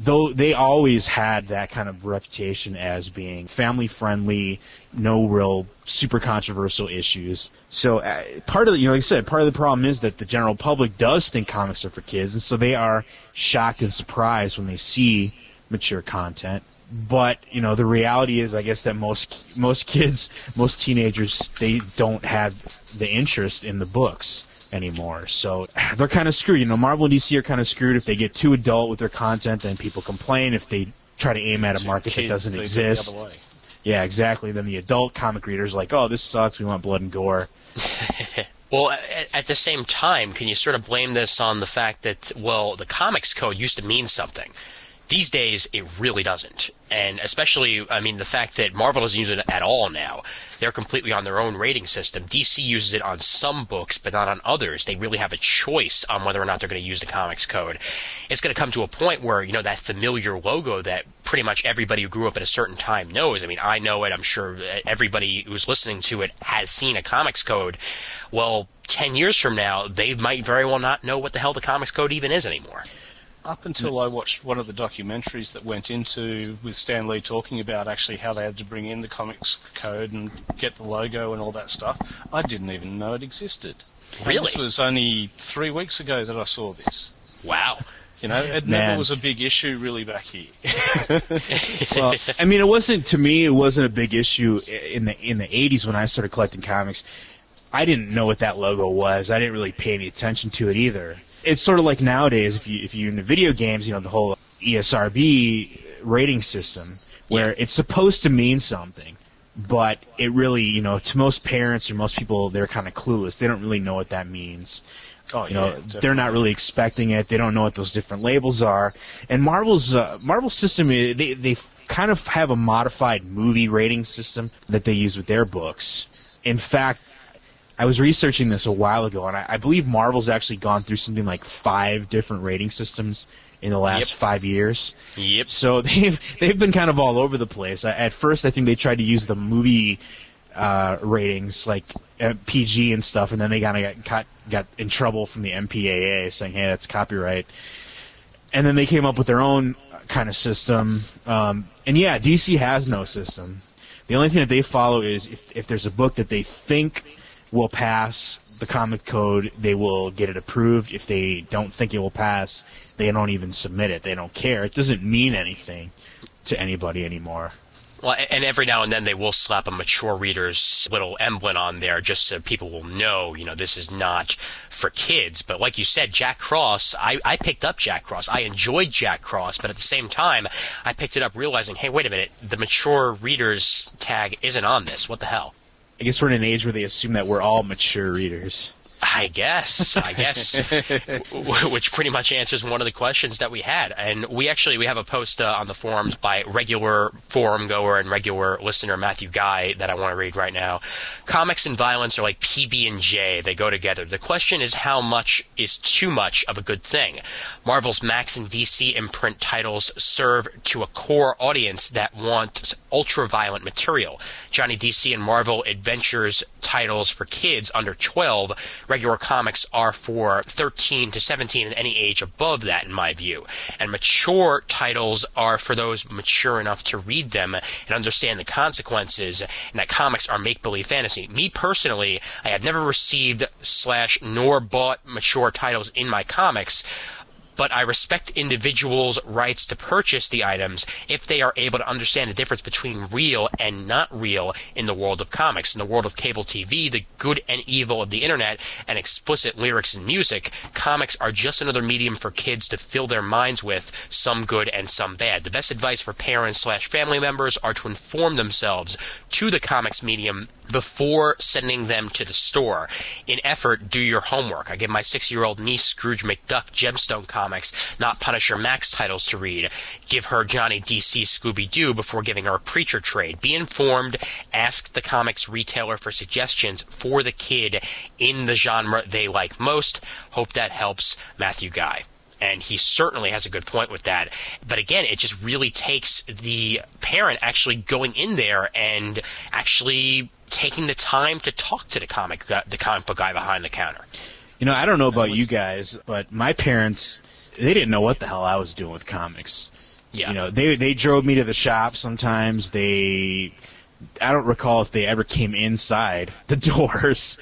Though they always had that kind of reputation as being family-friendly, no real super controversial issues. So part of the, like I said, part of the problem is that the general public does think comics are for kids, and so they are shocked and surprised when they see mature content. But the reality is, I guess, that most kids, most teenagers, they don't have the interest in the books anymore. So they're kind of screwed. Marvel and DC are kind of screwed. If they get too adult with their content, then people complain. If they try to aim at a market that doesn't exist, yeah, exactly, then the adult comic readers are like, oh, this sucks, we want blood and gore. Well, at the same time, can you sort of blame this on the fact that, the Comics Code used to mean something? These days, it really doesn't. And especially, the fact that Marvel doesn't use it at all now. They're completely on their own rating system. DC uses it on some books, but not on others. They really have a choice on whether or not they're going to use the Comics Code. It's going to come to a point where, that familiar logo that pretty much everybody who grew up at a certain time knows. I know it. I'm sure everybody who's listening to it has seen a Comics Code. Well, 10 years from now, they might very well not know what the hell the Comics Code even is anymore. Up until I watched one of the documentaries that went into, with Stan Lee talking about actually how they had to bring in the Comics Code and get the logo and all that stuff, I didn't even know it existed. Really? And this was only 3 weeks ago that I saw this. Wow. It never was a big issue really back here. Well, it wasn't a big issue in the 80s when I started collecting comics. I didn't know what that logo was. I didn't really pay any attention to it either. It's sort of like nowadays, if you're into video games, the whole ESRB rating system, where it's supposed to mean something, but it really, to most parents or most people, they're kind of clueless. They don't really know what that means. They're not really expecting it. They don't know what those different labels are. And Marvel's system, they kind of have a modified movie rating system that they use with their books. In fact, I was researching this a while ago, and I believe Marvel's actually gone through something like 5 different rating systems in the last 5 years. Yep. So they've been kind of all over the place. At first, I think they tried to use the movie ratings, like PG and stuff, and then they kind of got in trouble from the MPAA saying, hey, that's copyright. And then they came up with their own kind of system. And yeah, DC has no system. The only thing that they follow is if there's a book that they think will pass the comic code, they will get it approved. If they don't think it will pass, they don't even submit it. They don't care. It doesn't mean anything to anybody anymore. Well, and every now and then they will slap a mature reader's little emblem on there just so people will know, this is not for kids. But like you said, Jack Cross, I picked up Jack Cross. I enjoyed Jack Cross, but at the same time, I picked it up realizing, hey, wait a minute, the mature reader's tag isn't on this. What the hell? I guess we're in an age where they assume that we're all mature readers. I guess, which pretty much answers one of the questions that we had. And we have a post on the forums by regular forum goer and regular listener Matthew Guy that I want to read right now. Comics and violence are like PB&J. They go together. The question is how much is too much of a good thing? Marvel's Max and DC imprint titles serve to a core audience that wants ultra-violent material. Johnny DC and Marvel Adventures titles for kids under 12. Regular comics are for 13 to 17 and any age above that, in my view. And mature titles are for those mature enough to read them and understand the consequences, and that comics are make-believe fantasy. Me personally, I have never received / nor bought mature titles in my comics, but I respect individuals' rights to purchase the items if they are able to understand the difference between real and not real in the world of comics. In the world of cable TV, the good and evil of the internet, and explicit lyrics and music, comics are just another medium for kids to fill their minds with, some good and some bad. The best advice for parents / family members are to inform themselves to the comics medium before sending them to the store. In effort, do your homework. I give my 6-year-old niece Scrooge McDuck Gemstone comics, not Punisher Max titles to read. Give her Johnny DC Scooby-Doo before giving her a Preacher trade. Be informed. Ask the comics retailer for suggestions for the kid in the genre they like most. Hope that helps. Matthew Guy. And he certainly has a good point with that. But again, it just really takes the parent actually going in there and actually taking the time to talk to the comic book guy behind the counter. I don't know about you guys, but my parents, they didn't know what the hell I was doing with comics. Yeah. They drove me to the shop sometimes. I don't recall if they ever came inside the doors,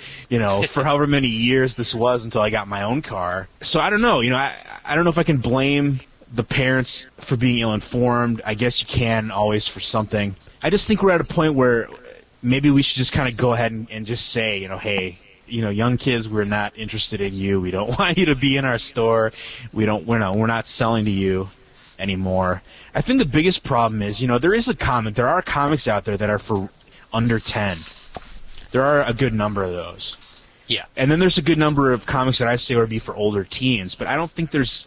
for however many years this was until I got my own car. So I don't know. I don't know if I can blame the parents for being ill-informed. I guess you can always for something. I just think we're at a point where maybe we should just kind of go ahead and just say, hey, young kids, we're not interested in you. We don't want you to be in our store. We're not selling to you anymore. I think the biggest problem is, there are comics out there that are for under 10. There are a good number of those. Yeah. And then there's a good number of comics that I say would be for older teens, but I don't think there's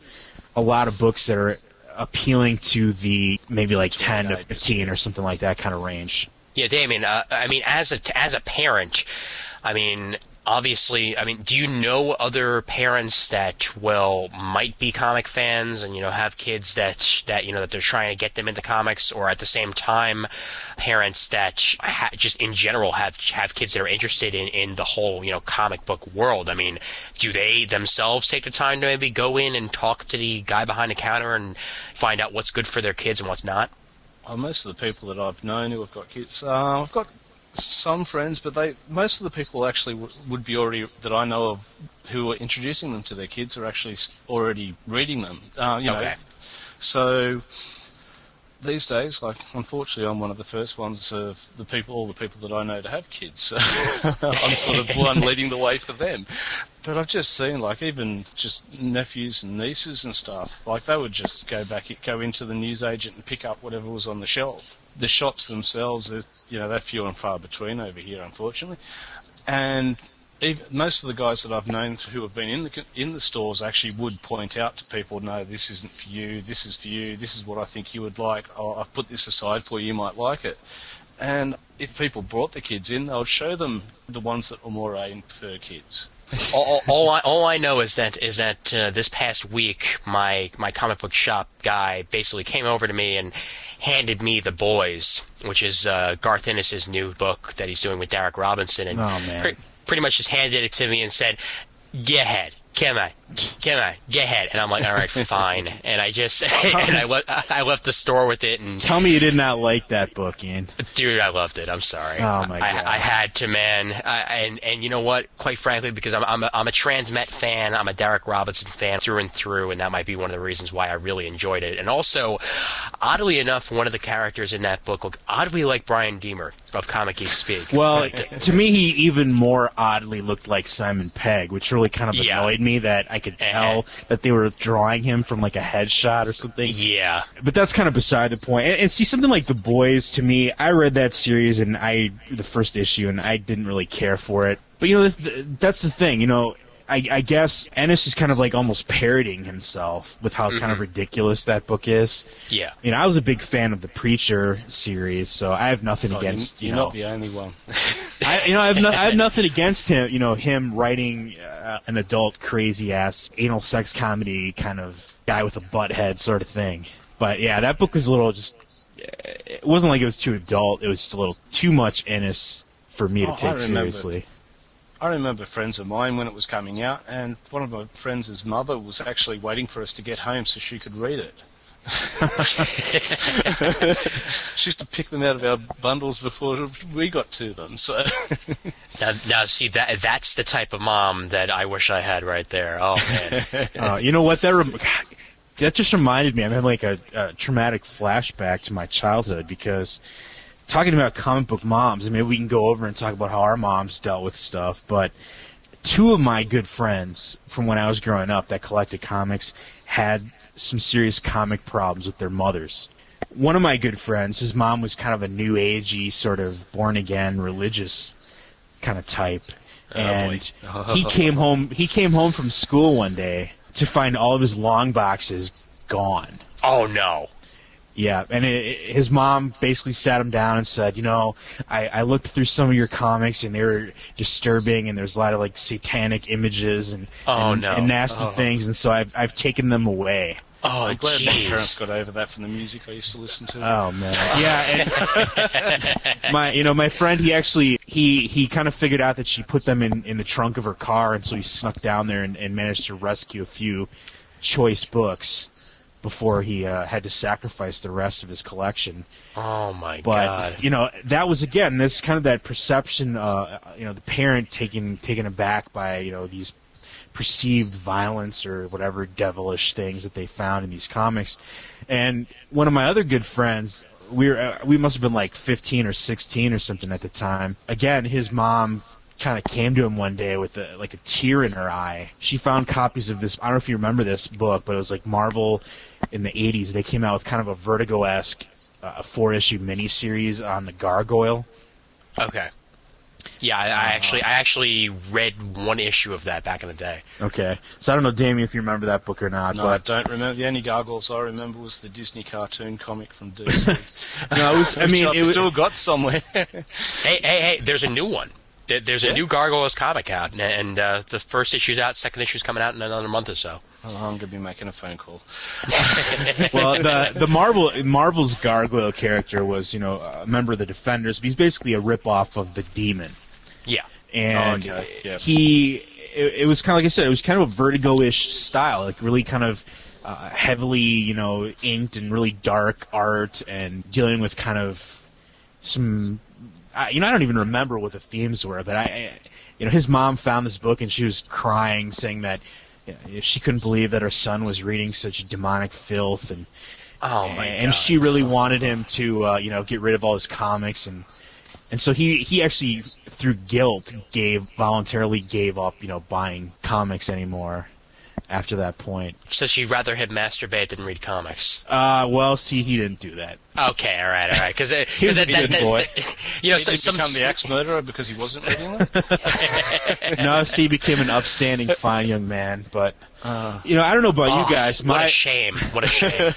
a lot of books that are appealing to the maybe like 10 to 15 or something like that kind of range. Yeah, Damien, as a parent, obviously, do you know other parents that might be comic fans and have kids that that they're trying to get them into comics, or at the same time parents that just in general have kids that are interested in the whole comic book world? Do they themselves take the time to maybe go in and talk to the guy behind the counter and find out what's good for their kids and what's not? Most of the people that I've known who have got kids, I've got some friends, but most of the people actually would be already that I know of who are introducing them to their kids are actually already reading them. Okay. So these days, unfortunately, I'm one of the first ones of all the people that I know to have kids. So I'm sort of one leading the way for them. But I've just seen, even just nephews and nieces and stuff, they would just go into the newsagent and pick up whatever was on the shelf. The shops themselves, they're few and far between over here, unfortunately. And most of the guys that I've known who have been in the stores actually would point out to people, no, this isn't for you, this is for you, this is what I think you would like, I've put this aside for you, you might like it. And if people brought the kids in, they would show them the ones that were more aimed for kids. all I know is that this past week my comic book shop guy basically came over to me and handed me The Boys, which is Garth Ennis's new book that he's doing with Derek Robinson, and pretty much just handed it to me and said, "Get ahead. Come on, get ahead." And I'm like, all right, fine. And I just I left the store with it. And tell me you did not like that book, Ian. Dude, I loved it. I'm sorry. Oh my God. I had to, man. And you know what? Quite frankly, because I'm a Transmet fan, I'm a Derek Robinson fan through and through, and that might be one of the reasons why I really enjoyed it. And also, oddly enough, one of the characters in that book looked oddly like Brian Deemer of Comic Geek Speak. Well, to me, he even more oddly looked like Simon Pegg, which really kind of annoyed me that I could tell that they were drawing him from like a headshot or something. Yeah. But that's kind of beside the point. And see, something like The Boys, to me, I read that series and the first issue, and I didn't really care for it. But, you know, that's the thing, you know, I guess Ennis is kind of like almost parodying himself with how kind of ridiculous that book is. Yeah. You know, I was a big fan of the Preacher series, so I have nothing against, you're not the only one. I have nothing against him, you know, him writing an adult crazy ass anal sex comedy kind of guy with a butt head sort of thing. But yeah, that book was a little just, it wasn't like it was too adult, it was just a little too much Ennis for me to take seriously. I remember friends of mine when it was coming out, and one of my friends' mother was actually waiting for us to get home so she could read it. She used to pick them out of our bundles before we got to them. So now see, that's the type of mom that I wish I had right there. Oh man. You know what? That just reminded me. I'm having like a traumatic flashback to my childhood, because talking about comic book moms, and maybe we can go over and talk about how our moms dealt with stuff, but two of my good friends from when I was growing up that collected comics had some serious comic problems with their mothers. One of my good friends, his mom was kind of a new agey, sort of born-again, religious kind of type, and he came home from school one day to find all of his long boxes gone. Oh, no. Yeah, and his mom basically sat him down and said, you know, I looked through some of your comics and they were disturbing, and there's a lot of like satanic images and nasty things, and so I've taken them away. Oh, I'm glad my parents got over that from the music I used to listen to. Oh man, yeah. And my friend, he kind of figured out that she put them in the trunk of her car, and so he snuck down there and managed to rescue a few choice books before he had to sacrifice the rest of his collection. Oh my God! But you know, that was again this kind of that perception, you know, the parent taken aback by, you know, these perceived violence or whatever devilish things that they found in these comics. And one of my other good friends, we must have been like 15 or 16 or something at the time. Again, his mom kind of came to him one day with a tear in her eye. She found copies of this, I don't know if you remember this book, but it was like Marvel in the 80s. They came out with kind of a Vertigo-esque 4-issue miniseries on the Gargoyle. Okay. Yeah, I actually read one issue of that back in the day. Okay. So I don't know, Damien, if you remember that book or not. No, but I don't remember. The only Gargoyles I remember was the Disney cartoon comic from DC. No, I've still got somewhere. Hey, there's a new one. There's a new Gargoyles comic out, and the first issue's out, second issue's coming out in another month or so. Oh, I'm going to be making a phone call. Well, the Marvel's Gargoyle character was, you know, a member of the Defenders, but he's basically a ripoff of the Demon. Yeah. And it was kind of, like I said, it was kind of a Vertigo-ish style, like really kind of heavily, you know, inked and really dark art, and dealing with kind of some... you know, I don't even remember what the themes were, but you know, his mom found this book and she was crying, saying that, you know, she couldn't believe that her son was reading such demonic filth, and God. She really wanted him to, you know, get rid of all his comics, and so he actually, through guilt, voluntarily gave up, you know, buying comics anymore after that point. So she'd rather him masturbate than read comics. Well, see, he didn't do that. Okay, all right. Because He was a good boy. You know, He didn't some become the ex-murderer because he wasn't reading them? No, see, he became an upstanding, fine young man. But you know, I don't know about you guys. What a shame! What a shame!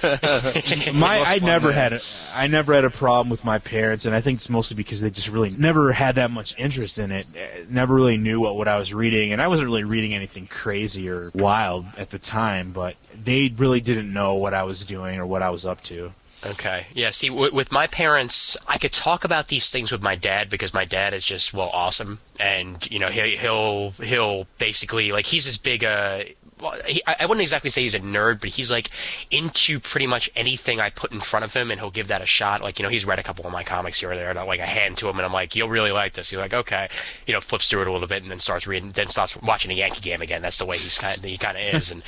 I never had a problem with my parents, and I think it's mostly because they just really never had that much interest in it. Never really knew what I was reading, and I wasn't really reading anything crazy or wild at the time. But they really didn't know what I was doing or what I was up to. Okay. Yeah, see, with my parents, I could talk about these things with my dad because my dad is just, well, awesome. And, you know, he'll basically, like, he's as big a... Well, I wouldn't exactly say he's a nerd, but he's, like, into pretty much anything I put in front of him, and he'll give that a shot. Like, you know, he's read a couple of my comics here or there, and I, like, I hand to him, and I'm like, you'll really like this. He's like, okay. You know, flips through it a little bit, and then starts watching a Yankee game again. That's the way he kind of is. And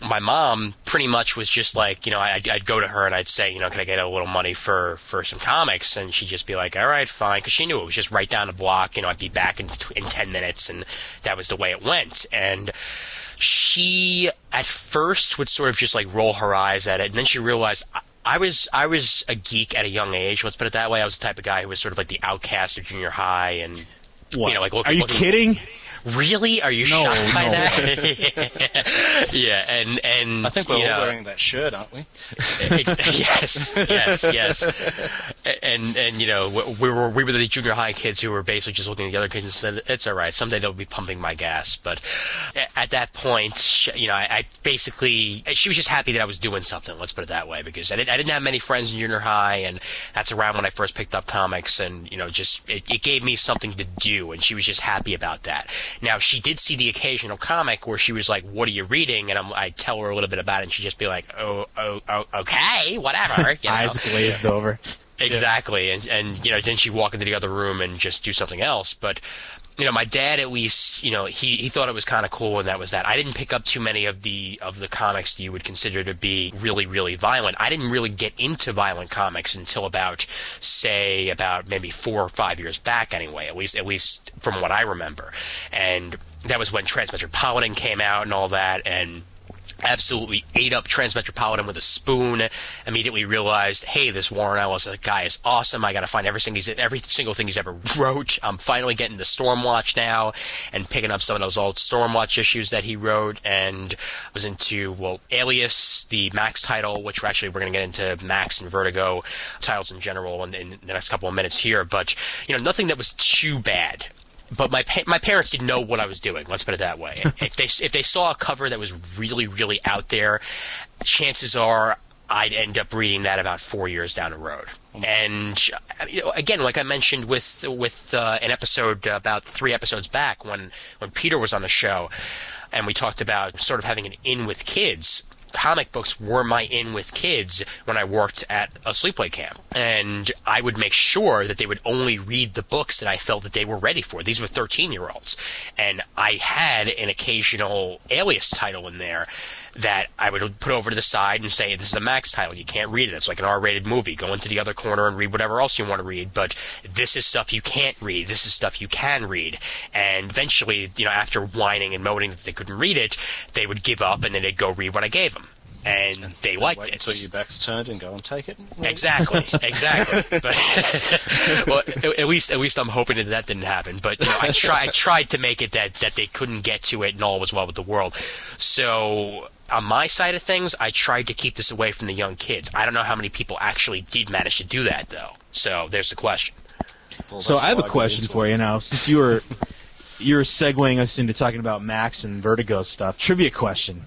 my mom pretty much was just like, you know, I'd go to her, and I'd say, you know, can I get a little money for some comics? And she'd just be like, all right, fine, because she knew it was just right down the block. You know, I'd be back in 10 minutes, and that was the way it went. And she, at first, would sort of just, like, roll her eyes at it, and then she realized I was a geek at a young age, let's put it that way. I was the type of guy who was sort of like the outcast of junior high, and, What? you know, like... Are you kidding? Really? Are you shocked by that? Yeah, and I think we're you all know, wearing that shirt, aren't we? yes. And you know, we were the junior high kids who were basically just looking at the other kids and said, it's all right, someday they'll be pumping my gas. But at that point, you know, I basically, she was just happy that I was doing something, let's put it that way, because I didn't have many friends in junior high, and that's around when I first picked up comics, and, you know, just, it gave me something to do, and she was just happy about that. Now, she did see the occasional comic where she was like, what are you reading? And I'd tell her a little bit about it, and she'd just be like, oh, okay, whatever. You know? Eyes glazed over. Exactly. And, you know, then she'd walk into the other room and just do something else. But, you know, my dad, at least, you know, he thought it was kind of cool, and that was that. I didn't pick up too many of the comics that you would consider to be really, really violent. I didn't really get into violent comics until about maybe 4 or 5 years back anyway, at least from what I remember. And that was when Transmetropolitan came out and all that, and absolutely ate up Transmetropolitan with a spoon. Immediately realized, hey, this Warren Ellis guy is awesome. I got to find every single thing he's ever wrote. I'm finally getting to Stormwatch now and picking up some of those old Stormwatch issues that he wrote, and was into, well, Alias, the Max title, which we're going to get into Max and Vertigo titles in general in the next couple of minutes here. But, you know, nothing that was too bad. But my parents didn't know what I was doing. Let's put it that way. If they saw a cover that was really, really out there, chances are I'd end up reading that about 4 years down the road. And, you know, again, like I mentioned with an episode about 3 episodes back when Peter was on the show, and we talked about sort of having an in with kids. Comic books were my in with kids when I worked at a sleepaway camp, and I would make sure that they would only read the books that I felt that they were ready for. These were 13-year-olds, and I had an occasional Alias title in there that I would put over to the side and say, this is a Max title, you can't read it, it's like an R-rated movie, go into the other corner and read whatever else you want to read, but this is stuff you can't read, this is stuff you can read. And eventually, you know, after whining and moaning that they couldn't read it, they would give up, and then they'd go read what I gave them. And they liked wait it. Until your back's turned and go and take it. Exactly. But, well, at least I'm hoping that didn't happen. But, you know, I tried to make it that they couldn't get to it and all was well with the world. So on my side of things, I tried to keep this away from the young kids. I don't know how many people actually did manage to do that, though. So there's the question. Well, So I have a question for you now, since you're segueing us into talking about Max and Vertigo stuff. Trivia question.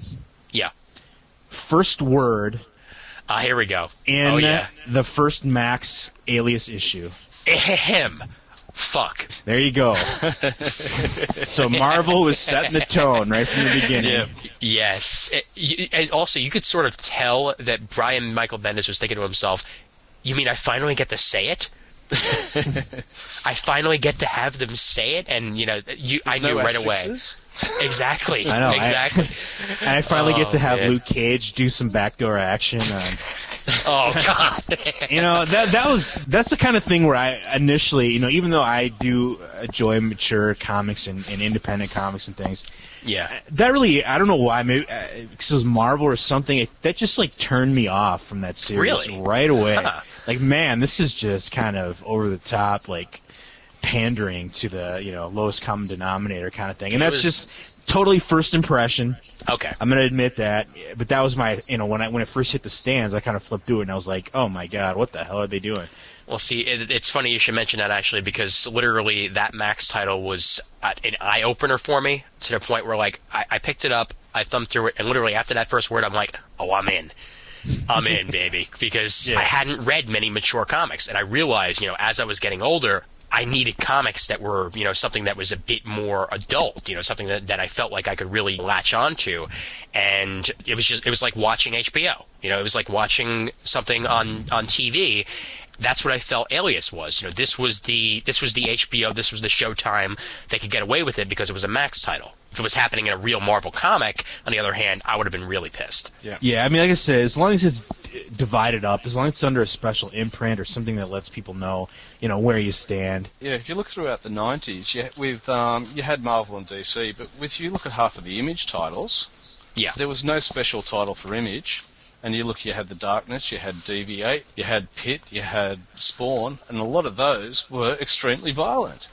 Yeah. First word Here we go. in the first Max Alias issue. Ahem. Fuck. There you go. So Marvel was setting the tone right from the beginning. Yes. And also, you could sort of tell that Brian Michael Bendis was thinking to himself, you mean I finally get to say it? I finally get to have them say it? And, you know, I knew right away. Exactly. I know. Exactly. And I finally get to have Luke Cage do some backdoor action. Oh God! That's the kind of thing where I initially, even though I do enjoy mature comics and independent comics and things, Yeah. that really, I don't know why, maybe because it was Marvel or something, that just like turned me off from that series Really? right away. Huh. Like, man, this is just kind of over the top, like pandering to the lowest common denominator kind of thing, and that's just totally first impression. Okay. I'm gonna admit that, but that was my, when it first hit the stands, I kind of flipped through it and I was like, oh my god, what the hell are they doing? Well, see, it's funny you should mention that, actually, because literally that Max title was an eye-opener for me, to the point where, like, I picked it up, I thumbed through it, and literally after that first word, I'm like, oh, I'm in. I'm in, baby. Because I hadn't read many mature comics, and I realized, as I was getting older, I needed comics that were, something that was a bit more adult, something that I felt like I could really latch onto. And it was like watching HBO. It was like watching something on TV. That's what I felt Alias was. This was the HBO, this was the Showtime. They could get away with it because it was a Max title. If it was happening in a real Marvel comic, on the other hand, I would have been really pissed. Yeah, I mean, like I said, as long as it's divided up, as long as it's under a special imprint or something that lets people know, where you stand. Yeah, if you look throughout the 90s, you had Marvel and DC, but if you look at half of the Image titles, there was no special title for Image. And you had The Darkness, you had Deviate, you had Pit, you had Spawn, and a lot of those were extremely violent.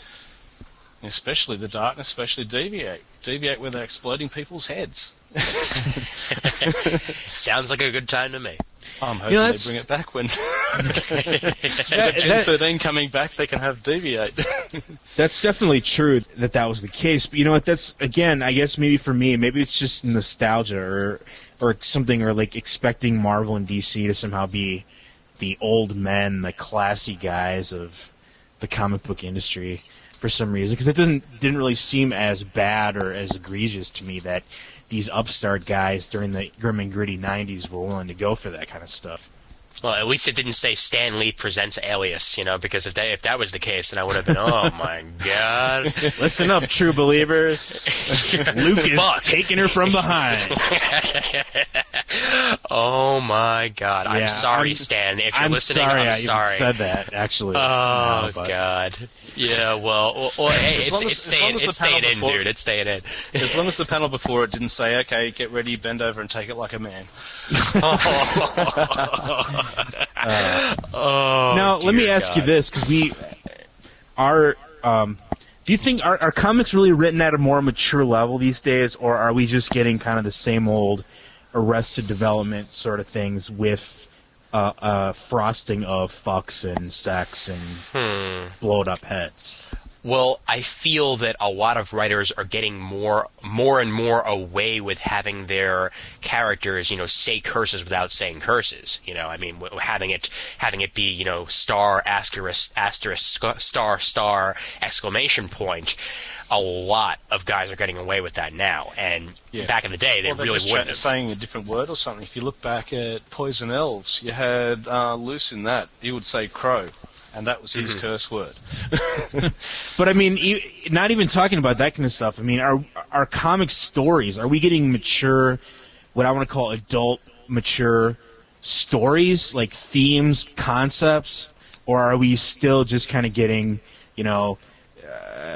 Especially The Darkness, especially Deviate. Deviate where they're exploding people's heads. Sounds like a good time to me. I'm hoping they bring it back when Gen 13 coming back, they can have Deviate. That's definitely true that was the case. But you know what? That's, again, I guess maybe for me, maybe it's just nostalgia or something, or like expecting Marvel and DC to somehow be the old men, the classy guys of the comic book industry for some reason. Because it didn't really seem as bad or as egregious to me that these upstart guys during the grim and gritty 90s were willing to go for that kind of stuff. Well, at least it didn't say Stan Lee presents Alias, because if that was the case, then I would have been, oh my god. Listen up, true believers. Luke is taking her from behind. Oh my god. I'm sorry, Stan. If you're listening, I'm sorry. I even said that, actually. Oh, god. Yeah, well, hey, it's staying in, dude. It's staying in. As long as the panel before it didn't say, okay, get ready, bend over and take it like a man. Now, let me ask you this, because do you think, are comics really written at a more mature level these days, or are we just getting kind of the same old Arrested Development sort of things with frosting of fucks and sex and blowed up heads? Well, I feel that a lot of writers are getting more and more away with having their characters, say curses without saying curses. I mean, having it be, star asterisk star exclamation point. A lot of guys are getting away with that now, and back in the day, they really wouldn't have. Saying a different word or something. If you look back at Poison Elves, you had Luce in that. He would say crow. And that was his curse word. But I mean, not even talking about that kind of stuff. I mean, our comic stories, are we getting mature, what I want to call adult mature stories, like themes, concepts, or are we still just kind of getting,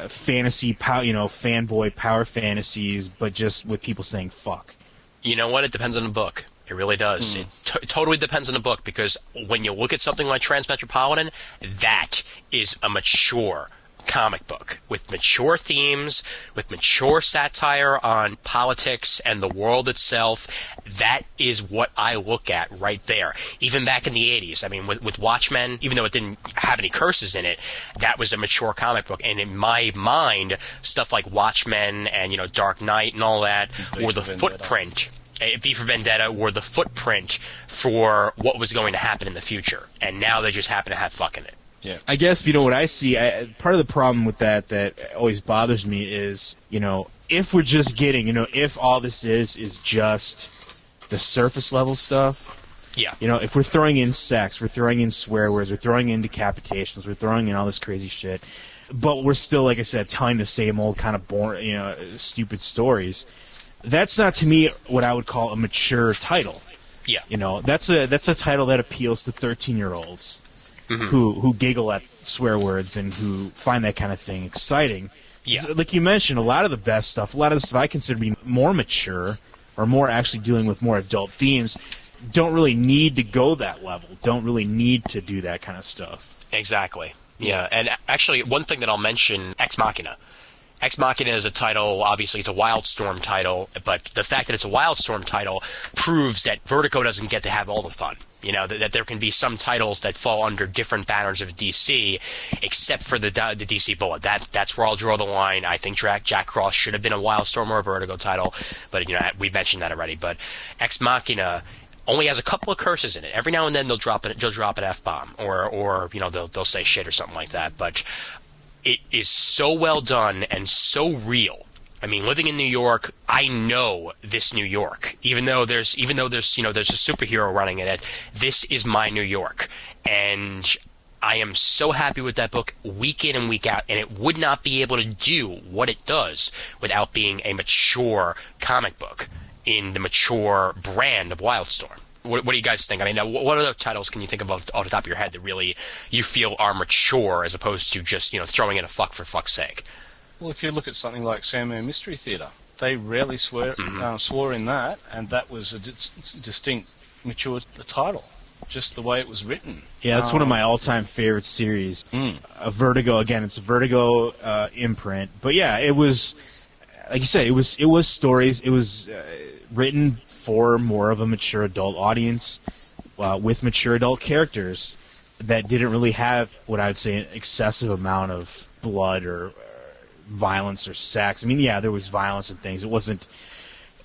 fantasy, fanboy power fantasies, but just with people saying fuck? You know what? It depends on the book. It really does. It totally depends on the book, because when you look at something like Transmetropolitan, that is a mature comic book with mature themes, with mature satire on politics and the world itself. That is what I look at right there. Even back in the 80s, I mean, with Watchmen, even though it didn't have any curses in it, that was a mature comic book. And in my mind, stuff like Watchmen and, Dark Knight and all that were the footprint. V for Vendetta were the footprint for what was going to happen in the future, and now they just happen to have fuck in it. Yeah, I guess what I see. Part of the problem with that always bothers me is, if we're just getting, if all this is just the surface level stuff. Yeah. If we're throwing in sex, we're throwing in swear words, we're throwing in decapitations, we're throwing in all this crazy shit, but we're still, like I said, telling the same old kind of boring, stupid stories. That's not, to me, what I would call a mature title. Yeah. You know, that's a title that appeals to 13-year-olds who giggle at swear words and who find that kind of thing exciting. Yeah. Like you mentioned, a lot of the best stuff, a lot of the stuff I consider to be more mature or more actually dealing with more adult themes, don't really need to go that level, don't really need to do that kind of stuff. Exactly. Yeah, and actually, one thing that I'll mention, Ex Machina. Ex Machina is a title, obviously it's a Wildstorm title, but the fact that it's a Wildstorm title proves that Vertigo doesn't get to have all the fun. You know, that there can be some titles that fall under different banners of DC, except for the DC Bullet. That's where I'll draw the line. I think Jack Cross should have been a Wildstorm or a Vertigo title, but, you know, we mentioned that already. But Ex Machina only has a couple of curses in it. Every now and then they'll drop an F-bomb, or you know, they'll say shit or something like that. But it is so well done and so real. I mean, living in New York, I know this New York. Even though there's you know, there's a superhero running in it, this is my New York. And I am so happy with that book week in and week out, and it would not be able to do what it does without being a mature comic book in the mature brand of Wildstorm. What do you guys think? I mean, what other titles can you think of off the top of your head that really you feel are mature as opposed to just, you know, throwing in a fuck for fuck's sake? Well, if you look at something like Sandman Mystery Theater, they rarely swore in that, and that was a distinct mature title, just the way it was written. Yeah, that's one of my all-time favorite series. Vertigo, again, it's a Vertigo imprint. But yeah, it was, like you said, it was stories. It was written for more of a mature adult audience with mature adult characters that didn't really have what I would say an excessive amount of blood or violence or sex. I mean, yeah, there was violence and things. It wasn't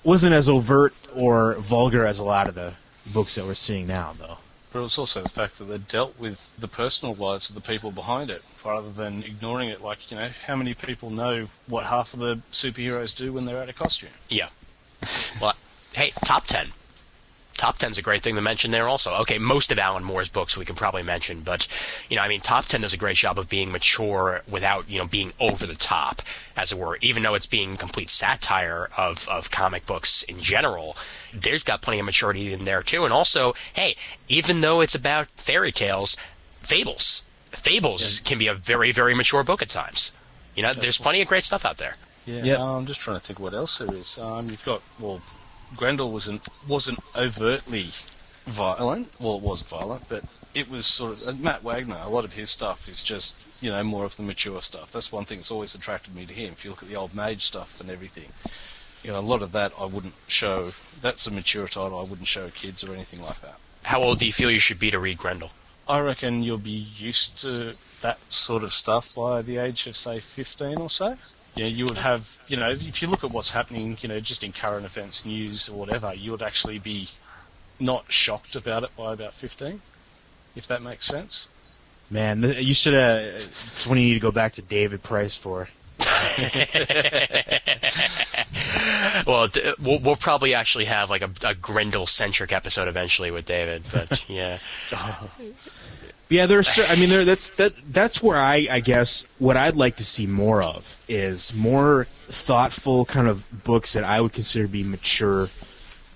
as overt or vulgar as a lot of the books that we're seeing now, though. But it's also the fact that they dealt with the personal lives of the people behind it, rather than ignoring it. Like, you know, how many people know what half of the superheroes do when they're out of costume? Yeah. Well, hey, top 10. Top 10's a great thing to mention there also. Okay, most of Alan Moore's books we can probably mention, but, you know, I mean, top 10 does a great job of being mature without, you know, being over the top, as it were. Even though it's being complete satire of comic books in general, there's got plenty of maturity in there, too. And also, hey, even though it's about fairy tales, Fables can be a very, very mature book at times. You know, there's plenty of great stuff out there. Yeah, I'm just trying to think what else there is. You've got, well, Grendel wasn't overtly violent. Well, it was violent, but it was sort of Matt Wagner. A lot of his stuff is just, you know, more of the mature stuff. That's one thing that's always attracted me to him. If you look at the Old Mage stuff and everything, you know, a lot of that I wouldn't show. That's a mature title. I wouldn't show kids or anything like that. How old do you feel you should be to read Grendel? I reckon you'll be used to that sort of stuff by the age of, say, 15 or so. Yeah, you would have, you know, if you look at what's happening, you know, just in current events, news or whatever, you would actually be not shocked about it by about 15, if that makes sense. Man, you should have, it's when you need to go back to David Price for. Well, we'll probably actually have like a Grendel-centric episode eventually with David, but yeah. Yeah, that's where I guess what I'd like to see more of is more thoughtful kind of books that I would consider to be mature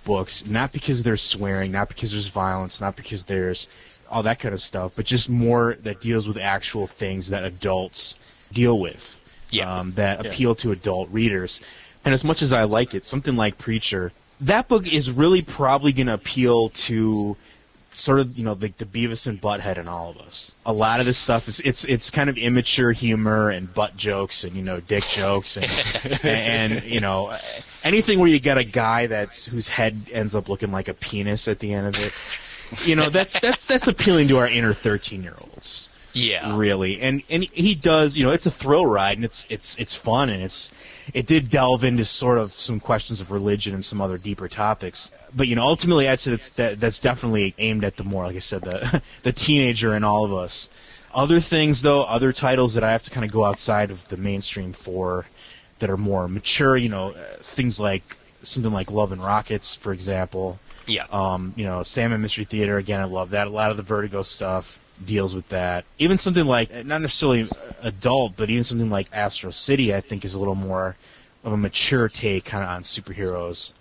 books, not because there's swearing, not because there's violence, not because there's all that kind of stuff, but just more that deals with actual things that adults deal with, that appeal to adult readers. And as much as I like it, something like Preacher, that book is really probably going to appeal to sort of, you know, the Beavis and Butthead in all of us. A lot of this stuff is it's kind of immature humor and butt jokes and, you know, dick jokes and and you know, anything where you got a guy whose head ends up looking like a penis at the end of it. You know, that's appealing to our inner 13-year-olds. Yeah. Really. And he does, you know, it's a thrill ride and it's fun and it did delve into sort of some questions of religion and some other deeper topics. But, you know, ultimately I'd say that's definitely aimed at the more, like I said, the teenager in all of us. Other things, though, other titles that I have to kind of go outside of the mainstream for that are more mature, you know, things like something like Love and Rockets, for example. Yeah. You know, Sandman Mystery Theater, again, I love that. A lot of the Vertigo stuff deals with that. Even something like, not necessarily adult, but even something like Astro City, I think, is a little more of a mature take kind of on superheroes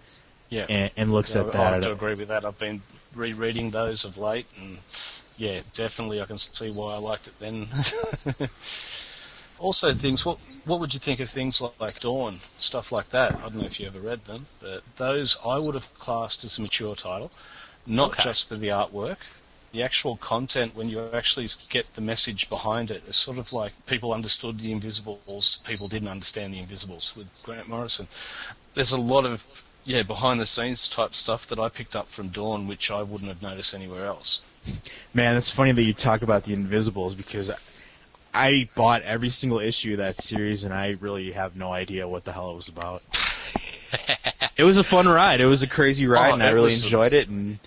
and looks at that. I have to agree with that. I've been rereading those of late, and yeah, definitely I can see why I liked it then. Also, things. What would you think of things like Dawn, stuff like that? I don't know if you ever read them, but those I would have classed as a mature title, not just for the artwork. The actual content, when you actually get the message behind it, is sort of like people understood the Invisibles, people didn't understand the Invisibles with Grant Morrison. There's a lot of behind-the-scenes type stuff that I picked up from Dawn, which I wouldn't have noticed anywhere else. Man, it's funny that you talk about the Invisibles, because I bought every single issue of that series, and I really have no idea what the hell it was about. It was a fun ride. It was a crazy ride, and I really enjoyed it. And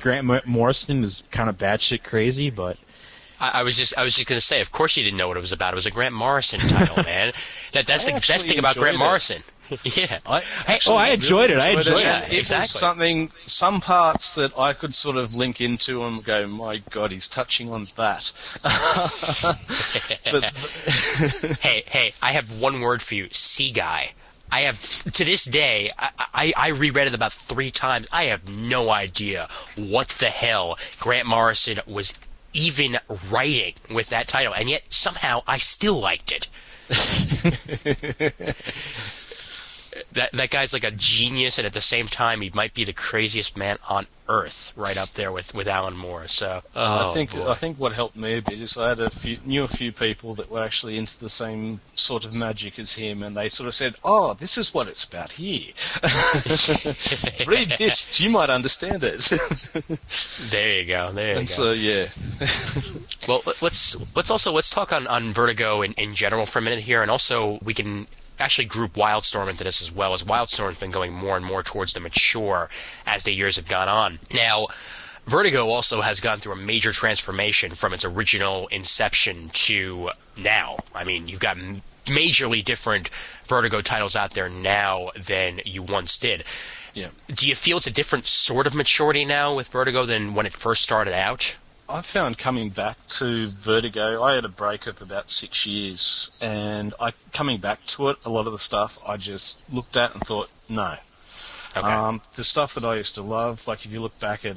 Grant Morrison is kind of batshit crazy, but I was just going to say, of course you didn't know what it was about. It was a Grant Morrison title, man. That's the best thing about Grant Morrison. Yeah. I enjoyed it. I enjoyed it. It was some parts that I could sort of link into and go, my God, he's touching on that. Hey, I have one word for you, Sea Guy. I have, to this day, I reread it about 3 times. I have no idea what the hell Grant Morrison was even writing with that title, and yet somehow I still liked it. That guy's like a genius, and at the same time, he might be the craziest man on earth, right up there with Alan Moore. So I think what helped me a bit is I knew a few people that were actually into the same sort of magic as him, and they sort of said, "Oh, this is what it's about here. Read this, you might understand it." There you go. So yeah. Well, let's talk on Vertigo in general for a minute here, and also we can actually group Wildstorm into this as well, as Wildstorm's been going more and more towards the mature as the years have gone on. Now, Vertigo also has gone through a major transformation from its original inception to now. I mean, you've got majorly different Vertigo titles out there now than you once did. Yeah. Do you feel it's a different sort of maturity now with Vertigo than when it first started out? I found coming back to Vertigo, I had a break of about 6 years, and coming back to it, a lot of the stuff I just looked at and thought, no. Okay. The stuff that I used to love, like if you look back at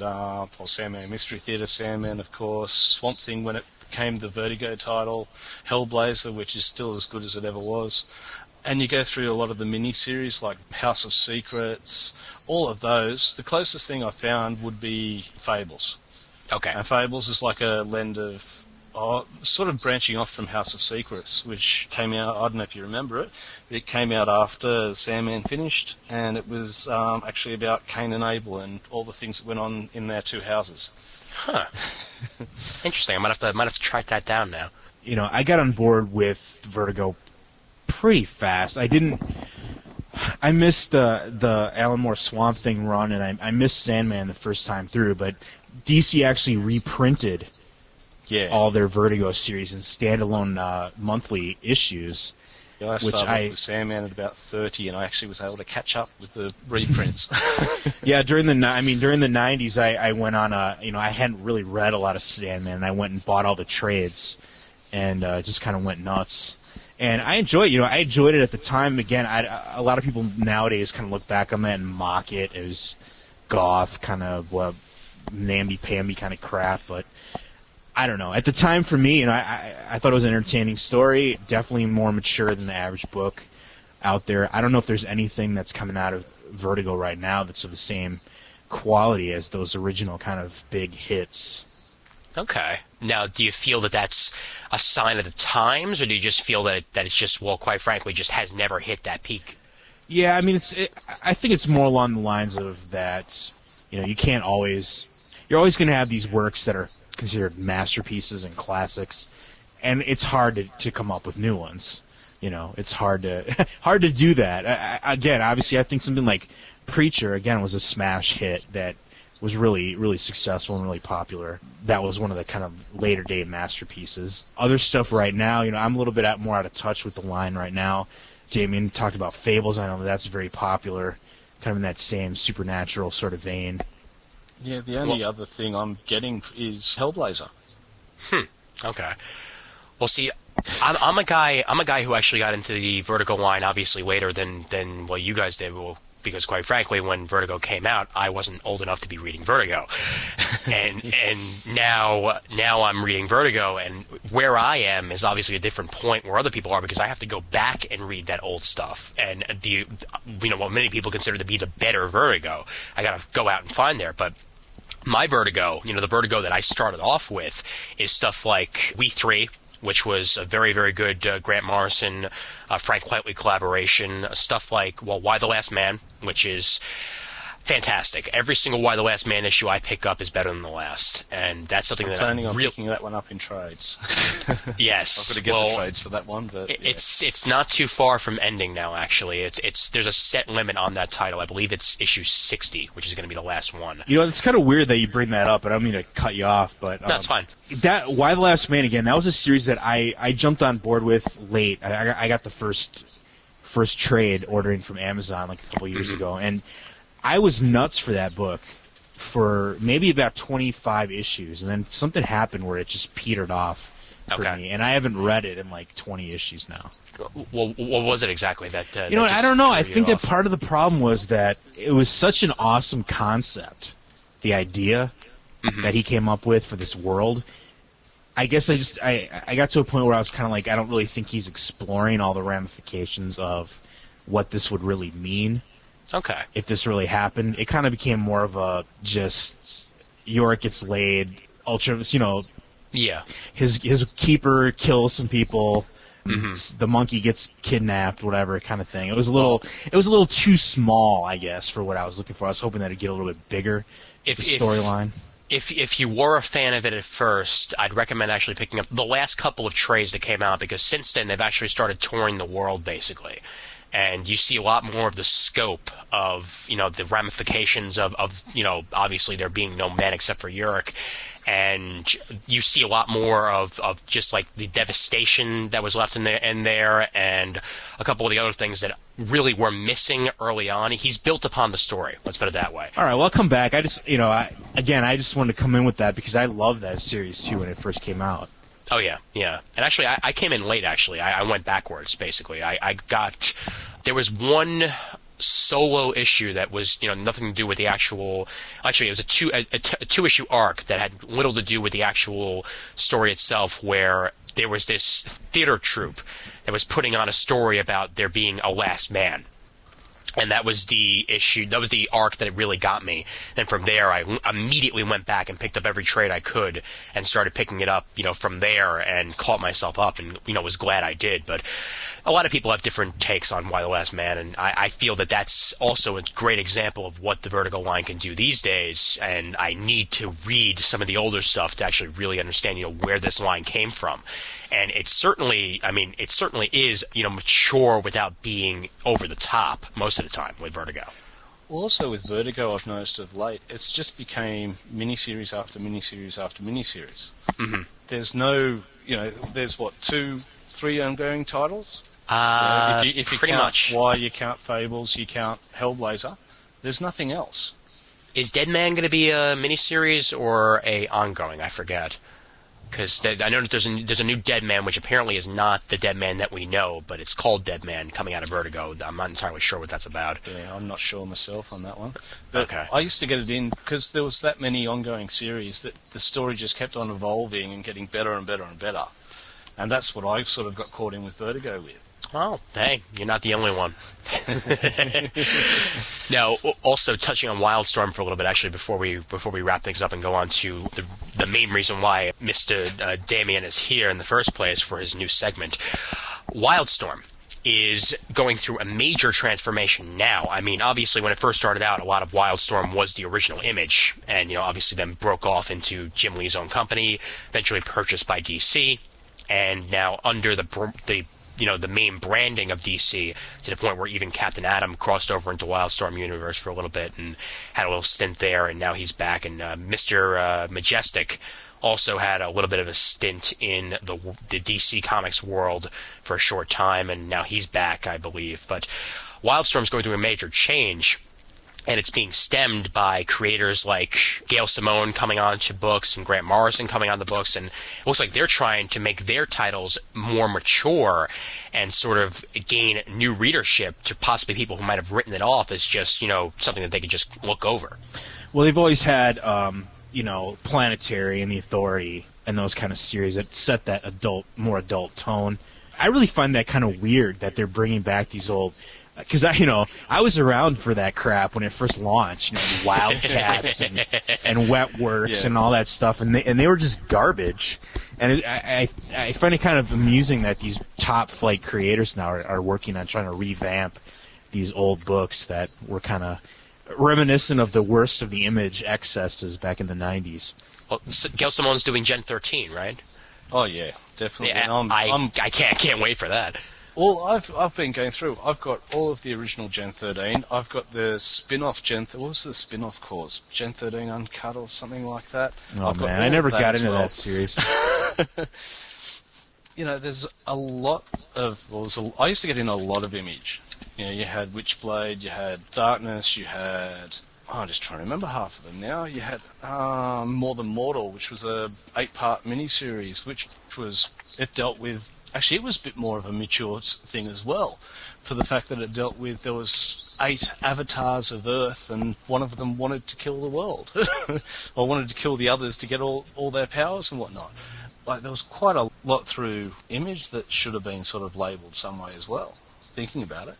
Sandman Mystery Theater, Sandman, of course, Swamp Thing when it became the Vertigo title, Hellblazer, which is still as good as it ever was, and you go through a lot of the mini-series like House of Secrets, all of those, the closest thing I found would be Fables. Okay. And Fables is like a blend of sort of branching off from House of Secrets, which came out, I don't know if you remember it, but it came out after Sandman finished, and it was actually about Cain and Abel and all the things that went on in their 2 houses. Huh. Interesting. I might have to track that down now. I got on board with Vertigo pretty fast. I missed the Alan Moore Swamp Thing run, and I missed Sandman the first time through, but DC actually reprinted all their Vertigo series in standalone monthly issues. Yeah, I started off with Sandman at about 30, and I actually was able to catch up with the reprints. Yeah, during the 90s, I went on I hadn't really read a lot of Sandman, and I went and bought all the trades, and just kind of went nuts. And I enjoyed it at the time. Again, a lot of people nowadays kind of look back on that and mock it as goth, kind of namby-pamby kind of crap, but I don't know. At the time, for me, I thought it was an entertaining story, definitely more mature than the average book out there. I don't know if there's anything that's coming out of Vertigo right now that's of the same quality as those original kind of big hits. Okay. Now, do you feel that that's a sign of the times, or do you just feel that it's just, well, quite frankly, just has never hit that peak? Yeah, I mean, I think it's more along the lines of that, you can't always... You're always going to have these works that are considered masterpieces and classics, and it's hard to come up with new ones. It's hard to do that. Again, obviously, I think something like Preacher, again, was a smash hit that was really, really successful and really popular. That was one of the kind of later-day masterpieces. Other stuff right now, I'm a little bit more out of touch with the line right now. Damien talked about Fables. I know that's very popular, kind of in that same supernatural sort of vein. Yeah, the only other thing I'm getting is Hellblazer. Okay. Well, see, I'm a guy who actually got into the Vertigo line obviously later than you guys did. Well, because quite frankly, when Vertigo came out, I wasn't old enough to be reading Vertigo. and now I'm reading Vertigo, and where I am is obviously a different point where other people are, because I have to go back and read that old stuff. And what many people consider to be the better Vertigo, I got to go out and find there. But my Vertigo, the Vertigo that I started off with, is stuff like We Three, which was a very, very good Grant Morrison, Frank Whiteley collaboration. Stuff like, Why the Last Man, which is fantastic. Every single Why the Last Man issue I pick up is better than the last, and that's something I'm that planning I'm on picking that one up in trades. Yes, I've got to get the trades for that one, but it's not too far from ending now. Actually, there's a set limit on that title. I believe it's issue 60, which is going to be the last one. It's kind of weird that you bring that up, and I don't mean to cut you off, but no, it's fine. That Why the Last Man again? That was a series that I jumped on board with late. I got the first trade ordering from Amazon like a couple years ago, and I was nuts for that book for maybe about 25 issues, and then something happened where it just petered off for me, and I haven't read it in like 20 issues now. Well, what was it exactly that? I don't know. I think that part of the problem was that it was such an awesome concept, the idea that he came up with for this world. I guess I got to a point where I was kind of like, I don't really think he's exploring all the ramifications of what this would really mean. Okay. If this really happened, it kind of became more of a just Yorick gets laid, ultra, Yeah. His keeper kills some people, the monkey gets kidnapped, whatever kind of thing. It was a little too small, I guess, for what I was looking for. I was hoping that it'd get a little bit bigger. The storyline. If you were a fan of it at first, I'd recommend actually picking up the last couple of trades that came out, because since then they've actually started touring the world, basically. And you see a lot more of the scope of, the ramifications of obviously there being no men except for Yorick. And you see a lot more of just like the devastation that was left in there, and a couple of the other things that really were missing early on. He's built upon the story. Let's put it that way. All right, well, I'll come back. I just, I just wanted to come in with that because I loved that series too when it first came out. Oh, yeah. And actually, I came in late, actually. I went backwards, basically. There was one solo issue that was, nothing to do with the actual... Actually, it was a two-issue arc that had little to do with the actual story itself, where there was this theater troupe that was putting on a story about there being a last man. And that was the issue. That was the arc that it really got me. And from there, I immediately went back and picked up every trade I could and started picking it up, from there, and caught myself up and, was glad I did. But a lot of people have different takes on Why the Last Man, and I feel that that's also a great example of what the Vertigo line can do these days. And I need to read some of the older stuff to actually really understand, where this line came from. And it certainly is, mature without being over the top most of the time with Vertigo. Well, also with Vertigo, I've noticed of late, it's just became miniseries after miniseries after miniseries. Mm-hmm. There's no, there's 2-3 ongoing titles? If you pretty count much. Why, you count Fables, you count Hellblazer, there's nothing else. Is Dead Man going to be a miniseries or a ongoing? I forget. Because I know that there's a new Dead Man, which apparently is not the Dead Man that we know, but it's called Dead Man, coming out of Vertigo. I'm not entirely sure what that's about. Yeah, I'm not sure myself on that one. But okay. I used to get it in because there was that many ongoing series that the story just kept on evolving and getting better and better and better. And that's what I sort of got caught in with Vertigo with. Oh, hey, you're not the only one. Now, also touching on Wildstorm for a little bit, actually, before we wrap things up and go on to the main reason why Mr. Damian is here in the first place for his new segment. Wildstorm is going through a major transformation now. I mean, obviously, when it first started out, a lot of Wildstorm was the original Image, and, obviously then broke off into Jim Lee's own company, eventually purchased by DC, and now under the main branding of DC, to the point where even Captain Atom crossed over into Wildstorm universe for a little bit and had a little stint there, and now he's back. And Mr. Majestic also had a little bit of a stint in the DC Comics world for a short time, and now he's back, I believe. But Wildstorm's going through a major change. And it's being stemmed by creators like Gail Simone coming on to books and Grant Morrison coming on the books. And it looks like they're trying to make their titles more mature and sort of gain new readership to possibly people who might have written it off as just, something that they could just look over. Well, they've always had, Planetary and The Authority and those kind of series that set that more adult tone. I really find that kind of weird that they're bringing back these old... Because I was around for that crap when it first launched, Wildcats and Wetworks and all that stuff, and they were just garbage. And I find it kind of amusing that these top flight creators now are working on trying to revamp these old books that were kind of reminiscent of the worst of the Image excesses back in the 90s. Well, Gail Simone's doing Gen 13, right? Oh yeah, definitely. Yeah, I can't wait for that. Well, I've been going through. I've got all of the original Gen 13. I've got the spin-off what was the spin-off called? Gen 13 Uncut or something like that. Oh man, I never got into that series. There's a lot of. I used to get in a lot of Image. You had Witchblade, you had Darkness, you had. I'm just trying to remember half of them now. You had More Than Mortal, which was a 8-part miniseries, which dealt with. Actually, it was a bit more of a mature thing as well, for the fact that it dealt with there was 8 avatars of Earth, and one of them wanted to kill the world, or wanted to kill the others to get all their powers and whatnot. Like there was quite a lot through Image that should have been sort of labelled some way as well. Thinking about it.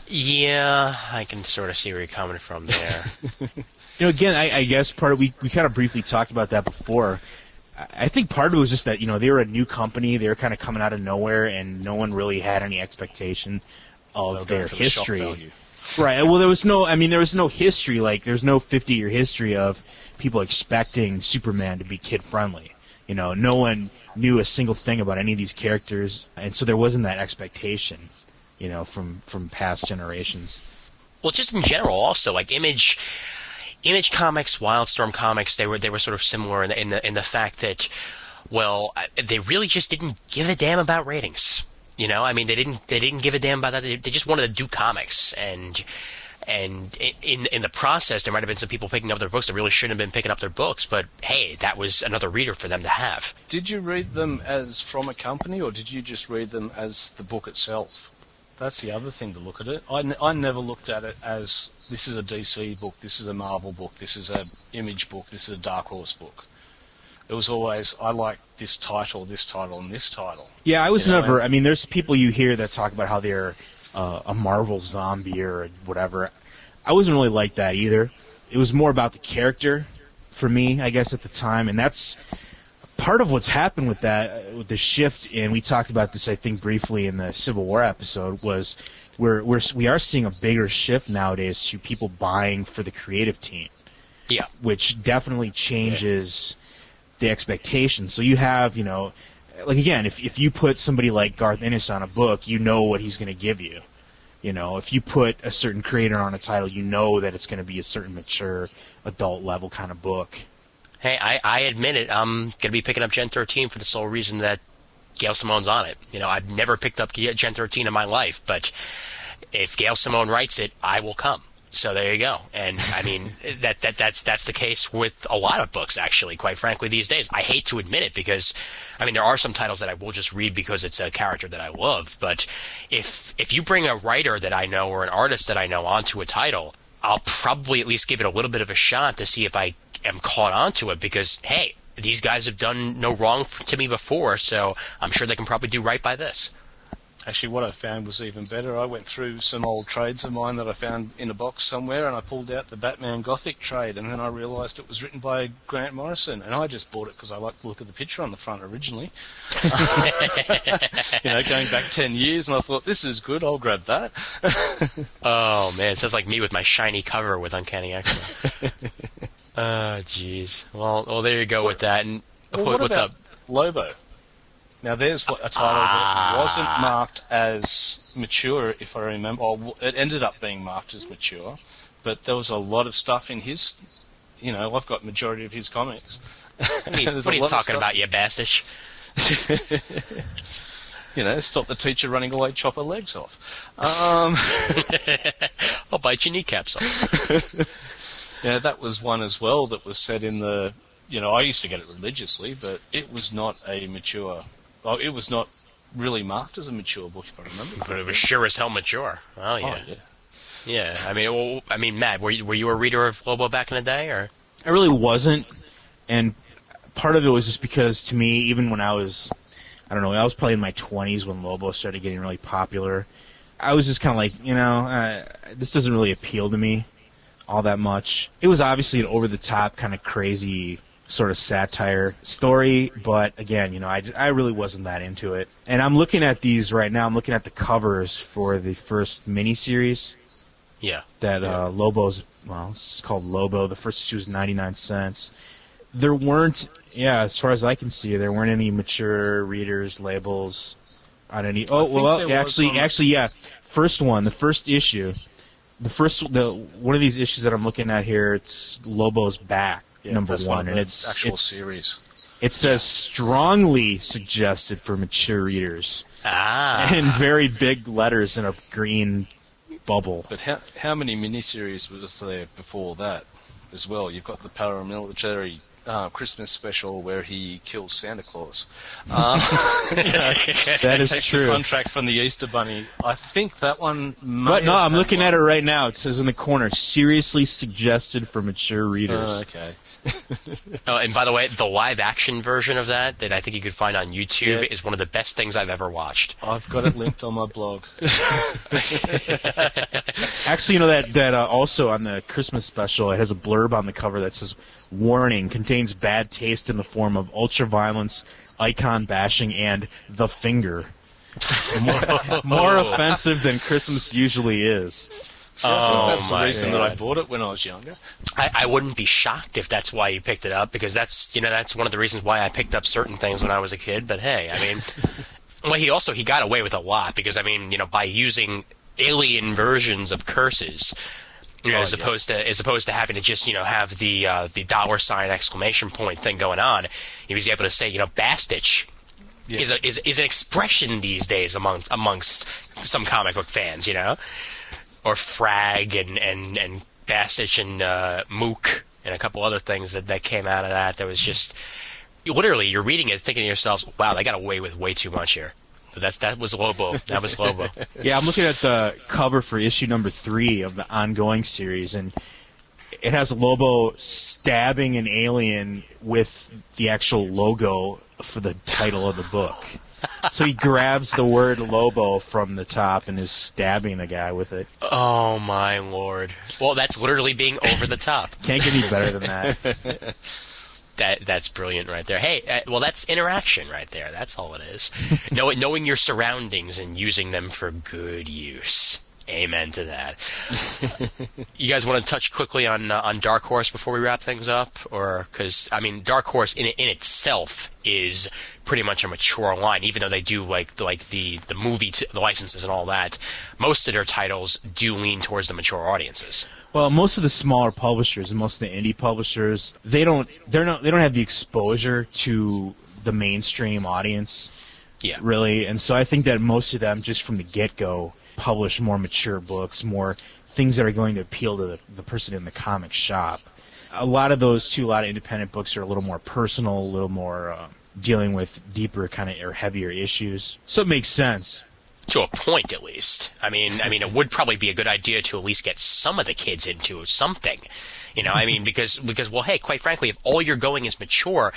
Yeah, I can sort of see where you're coming from there. Again, I guess part of we kind of briefly talked about that before. I think part of it was just that, they were a new company, they were kind of coming out of nowhere, and no one really had any expectation of their history. Right. Well, there was no history, like there's no 50-year history of people expecting Superman to be kid-friendly. No one knew a single thing about any of these characters, and so there wasn't that expectation, from past generations. Well, just in general also, like Image Comics, Wildstorm Comics, they were sort of similar in the fact that, well, they really just didn't give a damn about ratings. They didn't give a damn about that. They just wanted to do comics, and in the process, there might have been some people picking up their books that really shouldn't have been picking up their books. But hey, that was another reader for them to have. Did you read them as from a company, or did you just read them as the book itself? That's the other thing to look at it. I never looked at it as this is a DC book, this is a Marvel book, this is a Image book, this is a Dark Horse book. It was always, I like this title, and this title. Yeah, I was never... I mean, there's people you hear that talk about how they're a Marvel zombie or whatever. I wasn't really like that either. It was more about the character for me, I guess, at the time, and that's... part of what's happened with that, with the shift, and we talked about this, I think, briefly in the Civil War episode, was we are seeing a bigger shift nowadays to people buying for the creative team. Yeah. Which definitely changes the expectations. So you have, like again, if you put somebody like Garth Ennis on a book, you know what he's going to give you. If you put a certain creator on a title, you know that it's going to be a certain mature, adult level kind of book. Hey, I admit it. I'm going to be picking up Gen 13 for the sole reason that Gail Simone's on it. I've never picked up Gen 13 in my life, but if Gail Simone writes it, I will come. So there you go. And I mean, that's the case with a lot of books, actually, quite frankly, these days. I hate to admit it because, I mean, there are some titles that I will just read because it's a character that I love. But if you bring a writer that I know or an artist that I know onto a title, I'll probably at least give it a little bit of a shot to see if I am caught onto it because, hey, these guys have done no wrong to me before, so I'm sure they can probably do right by this. Actually, what I found was even better. I went through some old trades of mine that I found in a box somewhere, and I pulled out the Batman Gothic trade, and then I realised it was written by Grant Morrison, and I just bought it because I liked the look of the picture on the front originally. Going back 10 years, and I thought, this is good, I'll grab that. Oh, man, it sounds like me with my shiny cover with Uncanny X-Men. Oh, jeez. Well, there you go with that. And what's up? Lobo. Now, there's a title that wasn't marked as mature, if I remember. Or it ended up being marked as mature, but there was a lot of stuff in his. I've got majority of his comics. What are you talking about, you bastard? Stop the teacher running away, chop her legs off. I'll bite your kneecaps off. Yeah, that was one as well that was set in the... I used to get it religiously, but it was not a mature... Well, it was not really marked as a mature book, if I remember. But it was sure as hell mature. Oh, yeah. Oh, yeah. Yeah, I mean, Matt, were you a reader of Lobo back in the day, or? I really wasn't, and part of it was just because, to me, even when I was, I was probably in my 20s when Lobo started getting really popular, I was just kind of like, this doesn't really appeal to me all that much. It was obviously an over-the-top, kind of crazy sort of satire story, but again, I really wasn't that into it. And I'm looking at these right now, I'm looking at the covers for the first miniseries. Yeah. That Lobo's, it's called Lobo. The first issue was 99 cents. There weren't, as far as I can see, there weren't any mature readers labels on any. Actually, first one, the first issue, one of these issues that I'm looking at here, it's Lobo's Back, number one, and it's actual series. It says strongly suggested for mature readers, in very big letters in a green bubble. But how many miniseries was there before that as well? You've got the paramilitary Christmas special where he kills Santa Claus. That is true. The contract from the Easter Bunny. I think that one. I'm looking at it right now. It says in the corner, seriously suggested for mature readers. Okay. And by the way, the live-action version of that I think you could find on YouTube is one of the best things I've ever watched. I've got it linked on my blog. Actually, that also on the Christmas special, it has a blurb on the cover that says, "Warning, contains bad taste in the form of ultra-violence, icon bashing, and the finger." More offensive than Christmas usually is. So that's the reason that I bought it when I was younger. I wouldn't be shocked if that's why you picked it up, because that's one of the reasons why I picked up certain things when I was a kid. But hey, I mean, well, he got away with a lot because by using alien versions of curses, as opposed to having to just have the $ exclamation point thing going on, he was able to say bastich. Yeah. Is an expression these days amongst some comic book fans, or frag and Bastich and Mook and a couple other things that came out of that. That was just literally you're reading it thinking to yourselves, wow, they got away with way too much here. But that was Lobo. That was Lobo. Yeah, I'm looking at the cover for issue number 3 of the ongoing series, and it has Lobo stabbing an alien with the actual logo for the title of the book. So he grabs the word Lobo from the top and is stabbing a guy with it. Oh, my Lord. Well, that's literally being over the top. Can't get any better than that. That's brilliant right there. Hey, well, that's interaction right there. That's all it is. Knowing your surroundings and using them for good use. Amen to that. You guys want to touch quickly on Dark Horse before we wrap things up, or because Dark Horse in itself is pretty much a mature line, even though they do like the movie, the licenses and all that. Most of their titles do lean towards the mature audiences. Well, most of the smaller publishers and most of the indie publishers, they don't have the exposure to the mainstream audience. Yeah, really, and so I think that most of them just from the get-go publish more mature books, more things that are going to appeal to the person in the comic shop. A lot of those too, a lot of independent books are a little more personal, a little more dealing with deeper kind of or heavier issues. So it makes sense. To a point, at least. I mean, it would probably be a good idea to at least get some of the kids into something. Because well, hey, quite frankly, if all you're going is mature,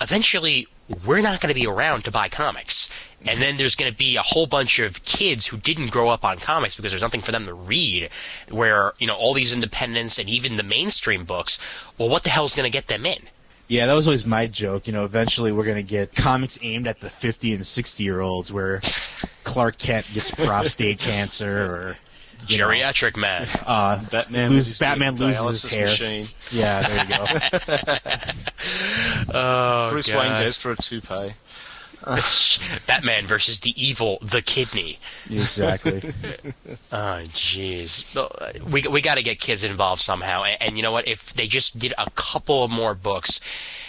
eventually we're not going to be around to buy comics. And then there's going to be a whole bunch of kids who didn't grow up on comics because there's nothing for them to read, where, all these independents and even the mainstream books, well, what the hell's going to get them in? Yeah, that was always my joke. Eventually we're going to get comics aimed at the 50 and 60-year-olds where Clark Kent gets prostate cancer or... Geriatric man. Batman loses his hair. Machine. Yeah, there you go. Bruce Wayne goes for a toupee. Batman versus the evil, the kidney. Exactly. Oh, jeez. We got to get kids involved somehow. And you know what? If they just did a couple of more books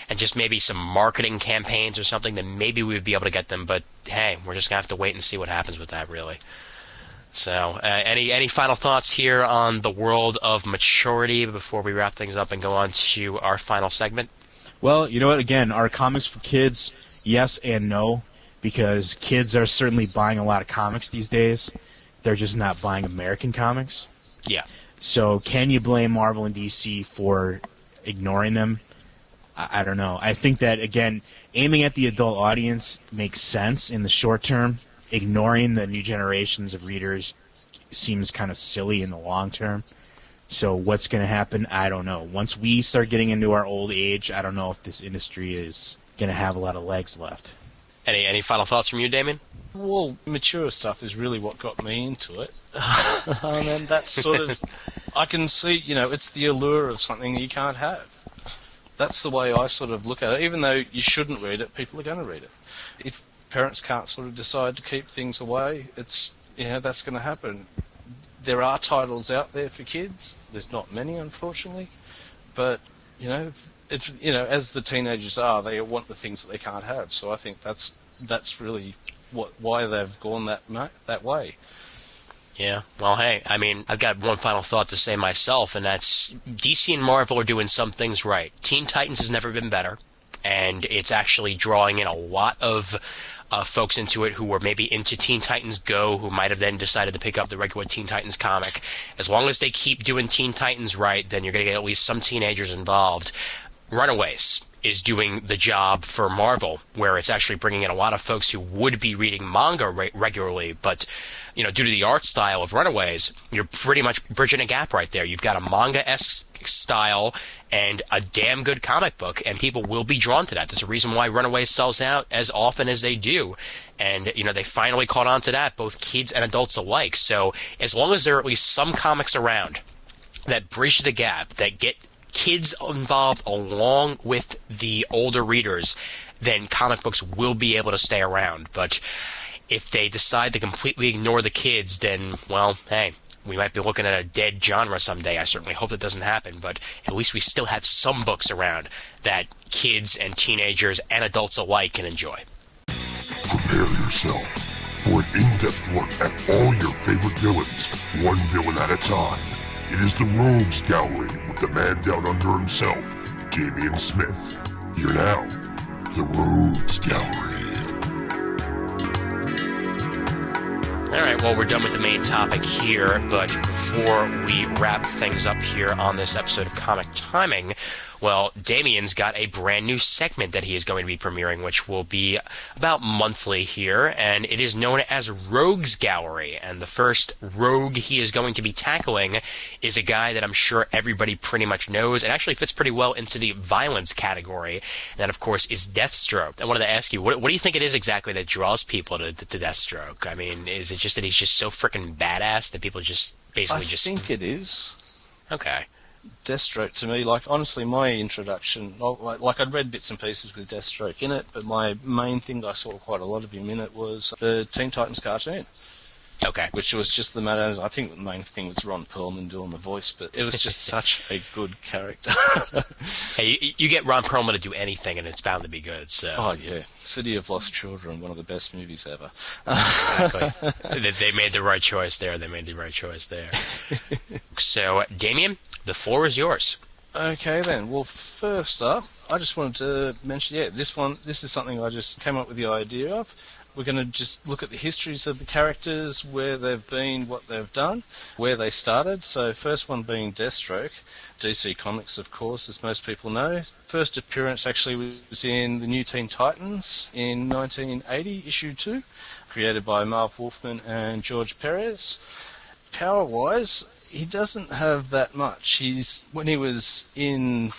and just maybe some marketing campaigns or something, then maybe we would be able to get them. But hey, we're just going to have to wait and see what happens with that, really. So, any final thoughts here on the world of maturity before we wrap things up and go on to our final segment? Well, you know what? Again, are comics for kids? Yes and no, because kids are certainly buying a lot of comics these days. They're just not buying American comics. Yeah. So can you blame Marvel and DC for ignoring them? I don't know. I think that, again, aiming at the adult audience makes sense in the short term. Ignoring the new generations of readers seems kind of silly in the long term. So what's going to happen? I don't know. Once we start getting into our old age, I don't know if this industry is going to have a lot of legs left. Any final thoughts from you, Damien? Well, mature stuff is really what got me into it. And that's sort of, I can see, it's the allure of something you can't have. That's the way I sort of look at it. Even though you shouldn't read it, people are going to read it. If parents can't sort of decide to keep things away, that's going to happen. There are titles out there for kids. There's not many, unfortunately. But, as the teenagers are, they want the things that they can't have. So I think that's really why they've gone that way. Yeah, well, hey, I mean, I've got one final thought to say myself, and that's DC and Marvel are doing some things right. Teen Titans has never been better, and it's actually drawing in a lot of folks into it who were maybe into Teen Titans Go, who might have then decided to pick up the regular Teen Titans comic. As long as they keep doing Teen Titans right, then you're going to get at least some teenagers involved. Runaways is doing the job for Marvel, where it's actually bringing in a lot of folks who would be reading manga regularly, but due to the art style of Runaways, you're pretty much bridging a gap right there. You've got a manga-esque style and a damn good comic book, and people will be drawn to that. There's a reason why Runaways sells out as often as they do, and they finally caught on to that, both kids and adults alike. So as long as there are at least some comics around that bridge the gap, that get kids involved along with the older readers, then comic books will be able to stay around. But if they decide to completely ignore the kids, then, well, hey, we might be looking at a dead genre someday. I certainly hope that doesn't happen, but at least we still have some books around that kids and teenagers and adults alike can enjoy. Prepare yourself for an in-depth look at all your favorite villains, one villain at a time. It is the Rogues Gallery with the man down under himself, Damian Smith. Here now, the Rogues Gallery. All right, well, we're done with the main topic here, but before we wrap things up here on this episode of Comic Timing, well, Damien's got a brand new segment that he is going to be premiering, which will be about monthly here, and it is known as Rogues Gallery. And the first rogue he is going to be tackling is a guy that I'm sure everybody pretty much knows, and actually fits pretty well into the violence category. And that, of course, is Deathstroke. I wanted to ask you, what do you think it is exactly that draws people to Deathstroke? I mean, is it just that he's just so freaking badass that people just basically I think it is. Okay. Deathstroke to me, honestly, my introduction, I'd read bits and pieces with Deathstroke in it, but my main thing that I saw quite a lot of him in it was the Teen Titans cartoon. Okay. Which was just the matter. I think the main thing was Ron Perlman doing the voice, but it was just such a good character. Hey, you get Ron Perlman to do anything, and it's bound to be good. So. Oh yeah, City of Lost Children, one of the best movies ever. Exactly. They made the right choice there. So, Damien, the floor is yours. Okay then. Well, first up, I just wanted to mention, this is something I just came up with the idea of. We're going to just look at the histories of the characters, where they've been, what they've done, where they started. So first one being Deathstroke. DC Comics, of course, as most people know. First appearance actually was in the New Teen Titans in 1980, issue 2, created by Marv Wolfman and George Perez. Power-wise, he doesn't have that much. When he was in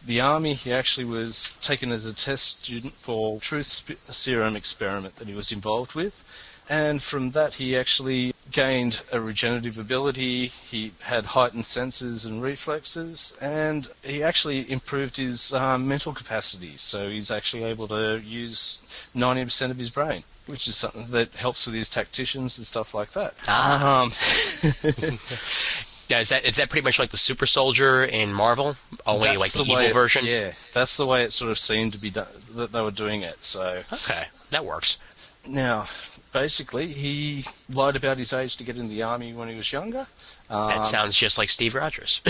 the army, he actually was taken as a test student for truth serum experiment that he was involved with. And from that, he actually gained a regenerative ability, he had heightened senses and reflexes, and he actually improved his mental capacity. So he's actually able to use 90% of his brain, which is something that helps with his tacticians and stuff like that. Now, is that pretty much like the Super Soldier in Marvel? Only like the evil version? Yeah, that's the way it sort of seemed to be done, that they were doing it. So okay, that works. Now, basically, he lied about his age to get in the army when he was younger. That sounds just like Steve Rogers.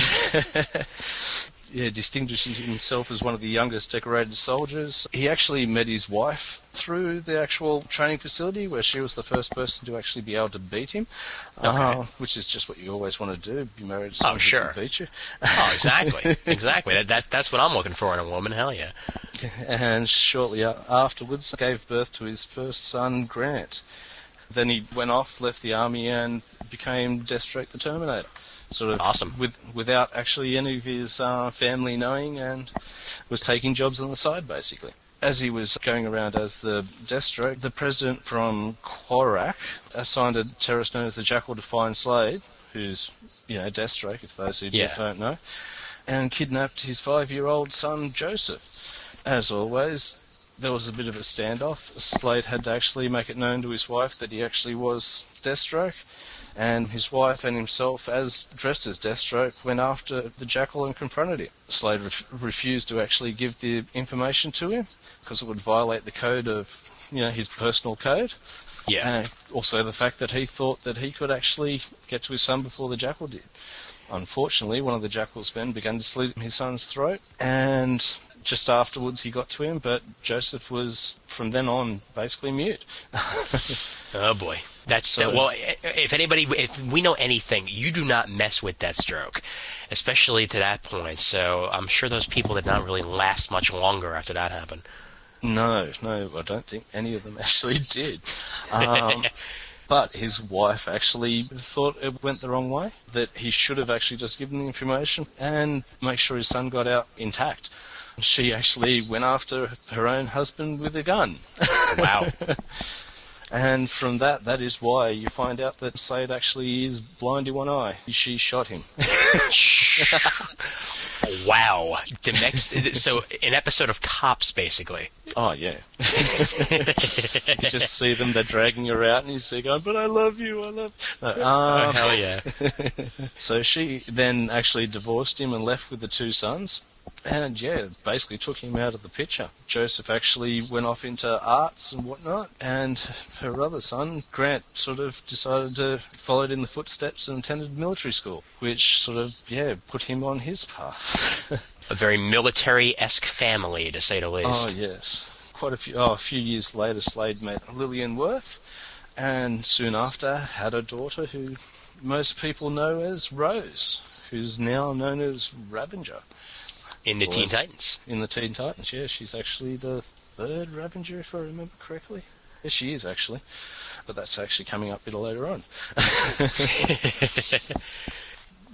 Yeah, distinguishing himself as one of the youngest decorated soldiers. He actually met his wife through the actual training facility, where she was the first person to actually be able to beat him, which is just what you always want to do, be married to someone who can beat you. Oh, exactly. Exactly. That's what I'm looking for in a woman, hell yeah. And shortly afterwards, gave birth to his first son, Grant. Then he went off, left the army, and became Deathstroke the Terminator. Sort of awesome. Without actually any of his family knowing, and was taking jobs on the side, basically. As he was going around as the Deathstroke, the president from Korak assigned a terrorist known as the Jackal to find Slade, who's, Deathstroke, if those who don't know, and kidnapped his 5-year-old son, Joseph. As always, there was a bit of a standoff. Slade had to actually make it known to his wife that he actually was Deathstroke, and his wife and himself, as dressed as Deathstroke, went after the Jackal and confronted him. Slade refused to actually give the information to him because it would violate the code of, his personal code. Yeah. And also the fact that he thought that he could actually get to his son before the Jackal did. Unfortunately, one of the Jackal's men began to slit his son's throat, and just afterwards he got to him, but Joseph was, from then on, basically mute. Oh boy. Well, if we know anything, you do not mess with Deathstroke, especially to that point. So I'm sure those people did not really last much longer after that happened. No, I don't think any of them actually did. But his wife actually thought it went the wrong way, that he should have actually just given the information and make sure his son got out intact. She actually went after her own husband with a gun. Wow. And from that is why you find out that Slade actually is blind in one eye. She shot him. Wow. So an episode of Cops, basically. Oh, yeah. You just see them, they're dragging her out, and you see going, but I love you, I love you. Oh, hell yeah. So she then actually divorced him and left with the 2 sons. And basically took him out of the picture. Joseph actually went off into arts and whatnot, and her other son, Grant, sort of decided to follow in the footsteps and attended military school, which sort of, put him on his path. A very military-esque family, to say the least. Oh, yes. Quite a few years later, Slade met Lillian Worth, and soon after had a daughter who most people know as Rose, who's now known as Ravager. In the Teen Titans. In the Teen Titans, yeah. She's actually the 3rd Ravager, if I remember correctly. Yes, she is, actually. But that's actually coming up a bit later on.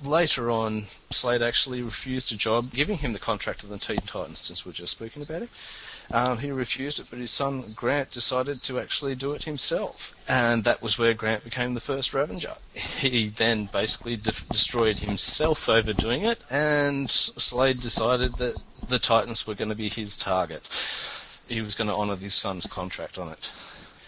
Later on, Slade actually refused a job, giving him the contract of the Teen Titans, since we're just speaking about it. He refused it, but his son Grant decided to actually do it himself. And that was where Grant became the first Ravager. He then basically destroyed himself over doing it, and Slade decided that the Titans were going to be his target. He was going to honour his son's contract on it.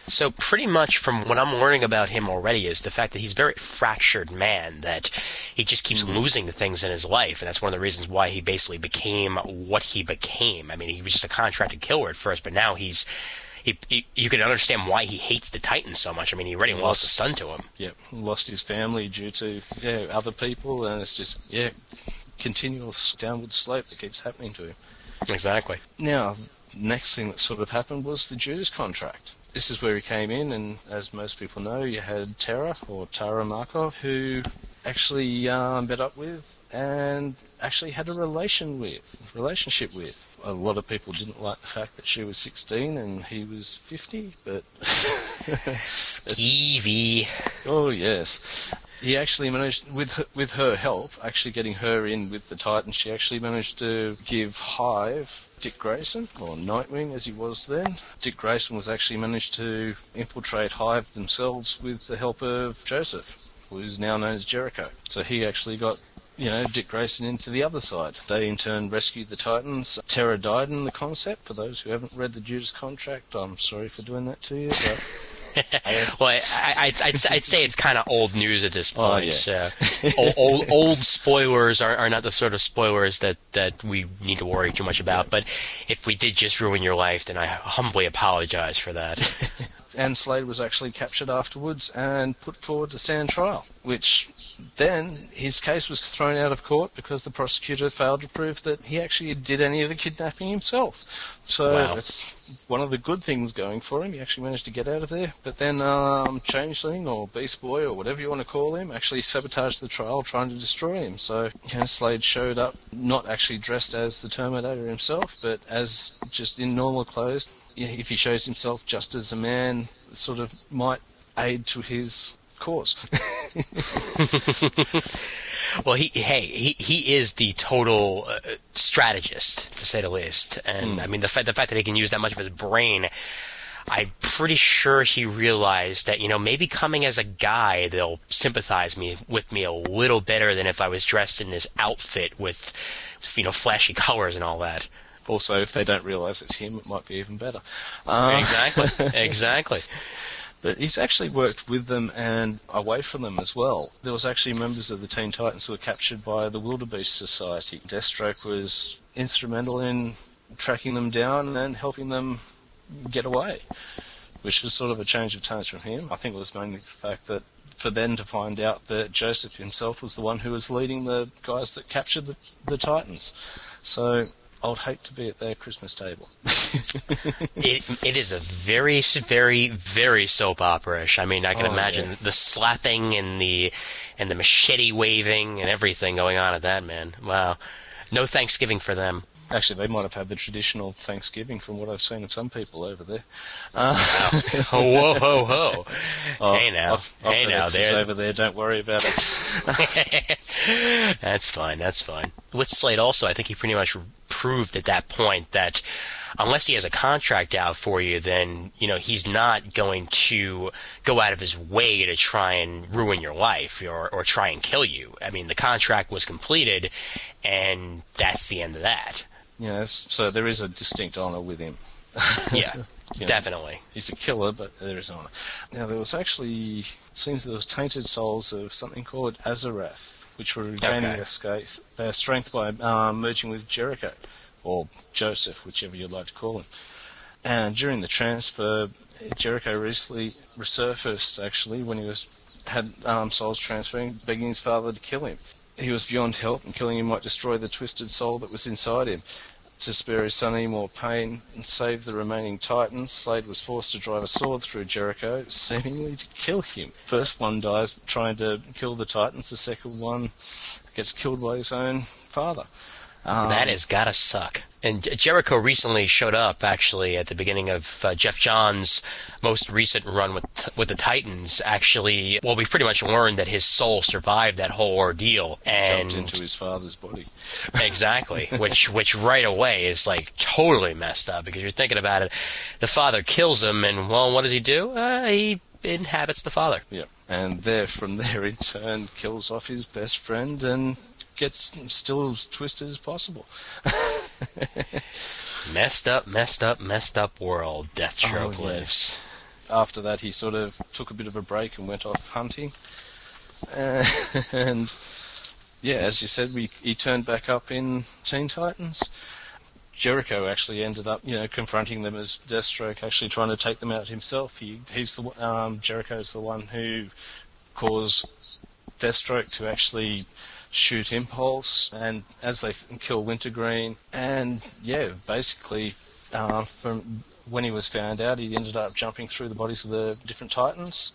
So pretty much from what I'm learning about him already is the fact that he's a very fractured man, that he just keeps losing the things in his life, and that's one of the reasons why he basically became what he became. I mean, he was just a contracted killer at first, but now you can understand why he hates the Titans so much. I mean, he already lost a son to him. Yeah, lost his family due to other people, and it's just, continuous downward slope that keeps happening to him. Exactly. Now, next thing that sort of happened was the Judas contract. This is where he came in, and as most people know, you had Tara Markov, who actually met up with and actually had a relationship with. A lot of people didn't like the fact that she was 16 and he was 50, but... Skeevy. Oh, yes. he actually managed, with her help, actually getting her in with the Titans, she actually managed to give Hive Dick Grayson, or Nightwing as he was then. Dick Grayson was actually managed to infiltrate Hive themselves with the help of Joseph, who is now known as Jericho. So he actually got, Dick Grayson into the other side. They in turn rescued the Titans. Terra died in the concept. For those who haven't read the Judas Contract, I'm sorry for doing that to you, but... Well, I'd say it's kind of old news at this point. Oh, yeah. Old spoilers are not the sort of spoilers that we need to worry too much about. But if we did just ruin your life, then I humbly apologize for that. And Slade was actually captured afterwards and put forward to stand trial, which then his case was thrown out of court because the prosecutor failed to prove that he actually did any of the kidnapping himself. So That's one of the good things going for him. He actually managed to get out of there. But then Changeling, or Beast Boy, or whatever you want to call him, actually sabotaged the trial, trying to destroy him. So Slade showed up not actually dressed as the Terminator himself, but as just in normal clothes. If he shows himself just as a man, sort of might aid to his cause. Well, he is the total strategist, to say the least. And I mean, the fact that he can use that much of his brain, I'm pretty sure he realized that, maybe coming as a guy, they'll sympathize with me a little better than if I was dressed in this outfit with, flashy colors and all that. Also, if they don't realise it's him, it might be even better. Exactly. But he's actually worked with them and away from them as well. There was actually members of the Teen Titans who were captured by the Wildebeest Society. Deathstroke was instrumental in tracking them down and helping them get away, which was sort of a change of tones from him. I think it was mainly the fact that for them to find out that Joseph himself was the one who was leading the guys that captured the Titans. So I would hate to be at their Christmas table. It is a very, very, very soap opera-ish. I mean, I can imagine the slapping and the machete waving and everything going on at that, man. Wow. No Thanksgiving for them. Actually, they might have had the traditional Thanksgiving from what I've seen of some people over there. Whoa, ho, ho. Hey now. They're over there. Don't worry about it. That's fine. With Slade also, I think he pretty much proved at that point that unless he has a contract out for you, then, he's not going to go out of his way to try and ruin your life or try and kill you. I mean, the contract was completed, and that's the end of that. Yes, so there is a distinct honour with him. Yeah, definitely. He's a killer, but there is honour. Now, there was actually, seems there was tainted souls of something called Azarath, which were regaining their strength by merging with Jericho, or Joseph, whichever you'd like to call him. And during the transfer, Jericho recently resurfaced, actually, when he had souls transferring, begging his father to kill him. He was beyond help, and killing him might destroy the twisted soul that was inside him. To spare his son any more pain and save the remaining Titans, Slade was forced to drive a sword through Jericho, seemingly to kill him. First one dies trying to kill the Titans, the second one gets killed by his own father. That has gotta suck. And Jericho recently showed up, actually, at the beginning of Jeff Johns' most recent run with the Titans. Actually, well, we pretty much learned that his soul survived that whole ordeal and jumped into his father's body. Exactly, which right away is like totally messed up, because you're thinking about it. The father kills him, and well, what does he do? He inhabits the father. Yeah, and from there in turn kills off his best friend and gets still as twisted as possible. Messed up world Deathstroke lives. After that, he sort of took a bit of a break and went off hunting. And yeah, as you said, he turned back up in Teen Titans. Jericho actually ended up, confronting them as Deathstroke, actually trying to take them out himself. Jericho's the one who caused Deathstroke to actually shoot Impulse, and as they kill Wintergreen, and basically from when he was found out, he ended up jumping through the bodies of the different Titans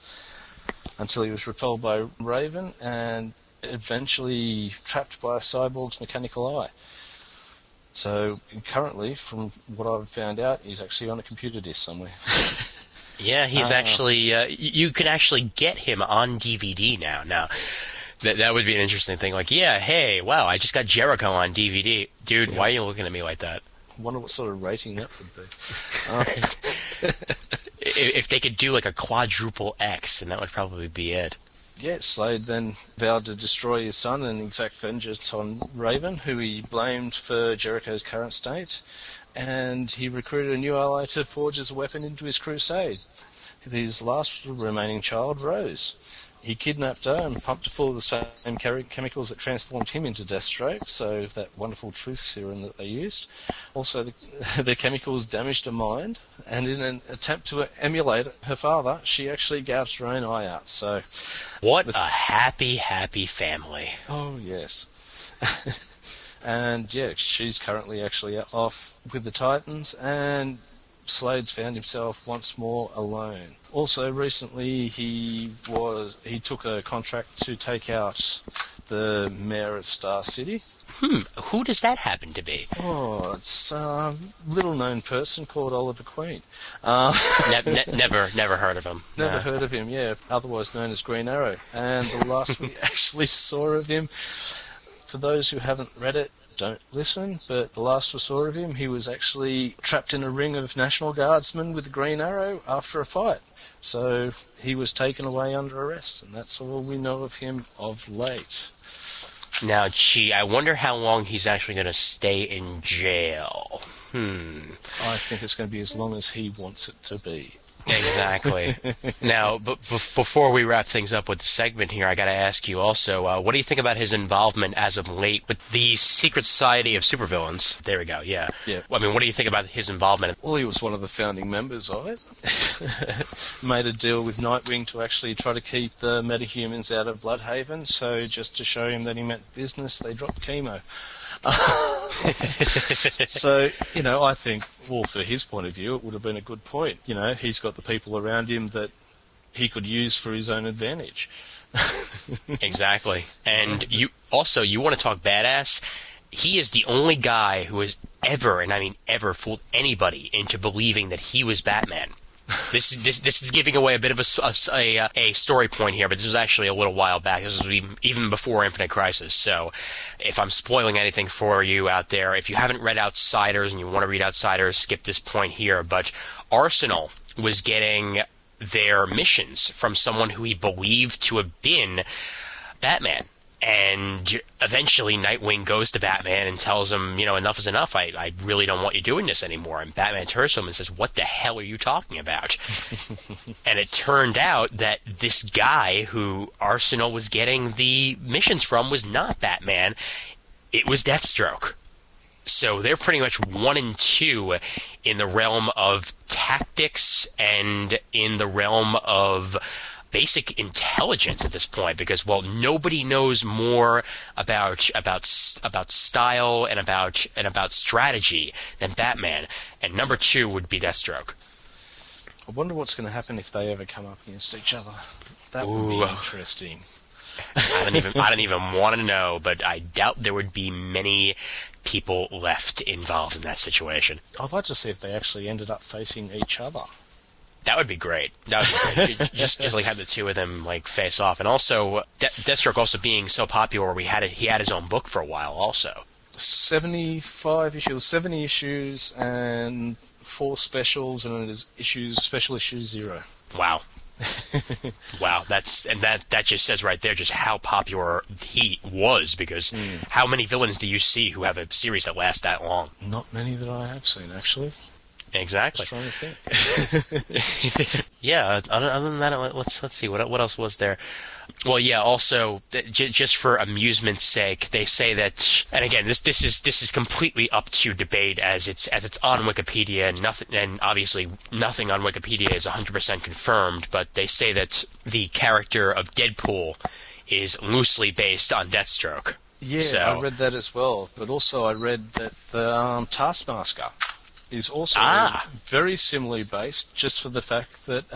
until he was repelled by Raven and eventually trapped by Cyborg's mechanical eye. So currently, from what I've found out, he's actually on a computer disk somewhere. Yeah, he's actually. You can actually get him on DVD now. Now, that would be an interesting thing. Like, yeah, hey, wow, I just got Jericho on DVD, dude. Yeah. Why are you looking at me like that? I wonder what sort of rating that would be. If they could do like a quadruple X, and that would probably be it. Yeah, Slade then vowed to destroy his son and exact vengeance on Raven, who he blamed for Jericho's current state, and he recruited a new ally to forge as a weapon into his crusade. His last remaining child, Rose. He kidnapped her and pumped her full of the same chemicals that transformed him into Deathstroke, so that wonderful truth serum that they used. Also, the chemicals damaged her mind, and in an attempt to emulate her father, she actually gouged her own eye out. So, what a happy, happy family. Oh, yes. And, yeah, she's currently actually off with the Titans, and Slade's found himself once more alone. Also, recently he took a contract to take out the mayor of Star City. Who does that happen to be? Oh, it's a little-known person called Oliver Queen. Never heard of him. Never heard of him, yeah. Otherwise known as Green Arrow. And the last we actually saw of him, for those who haven't read it, don't listen, but the last we saw of him, he was actually trapped in a ring of National Guardsmen with the Green Arrow after a fight. So he was taken away under arrest, and that's all we know of him of late. Now, gee, I wonder how long he's actually going to stay in jail. I think it's going to be as long as he wants it to be. Exactly. Now, before we wrap things up with the segment here, I got to ask you also, what do you think about his involvement as of late with the Secret Society of Supervillains? There we go, yeah. I mean, what do you think about his involvement? Well, he was one of the founding members of it. Made a deal with Nightwing to actually try to keep the metahumans out of Bloodhaven, so just to show him that he meant business, they dropped chemo. So, I think, well, for his point of view, it would have been a good point. He's got the people around him that he could use for his own advantage. Exactly. And you want to talk badass? He is the only guy who has ever, and I mean ever, fooled anybody into believing that he was Batman. This is giving away a bit of a story point here, but this was actually a little while back. This was even before Infinite Crisis. So, if I'm spoiling anything for you out there, if you haven't read Outsiders and you want to read Outsiders, skip this point here. But Arsenal was getting their missions from someone who he believed to have been Batman. And eventually Nightwing goes to Batman and tells him, enough is enough. I really don't want you doing this anymore. And Batman turns to him and says, what the hell are you talking about? And it turned out that this guy who Arsenal was getting the missions from was not Batman. It was Deathstroke. So they're pretty much 1 and 2 in the realm of tactics and in the realm of basic intelligence at this point, because nobody knows more about style and about strategy than Batman, and number 2 would be Deathstroke. I wonder what's going to happen if they ever come up against each other. That would be interesting. I don't even want to know, but I doubt there would be many people left involved in that situation. I'd like to see if they actually ended up facing each other. That would be great. just like have the two of them like face off, and also Deathstroke also being so popular, he had his own book for a while also. 75 issues, 70 issues, and 4 specials, and it is special issue 0. Wow. Wow, that just says right there just how popular he was, because how many villains do you see who have a series that lasts that long? Not many that I have seen, actually. Exactly. Just trying to think. Yeah. Other than that, let's see what else was there. Well, yeah. Also, just for amusement's sake, they say that, and again, this is completely up to debate as it's on Wikipedia. And obviously nothing on Wikipedia is 100% confirmed. But they say that the character of Deadpool is loosely based on Deathstroke. Yeah, I read that as well. But also, I read that the Taskmaster is also very similarly based, just for the fact that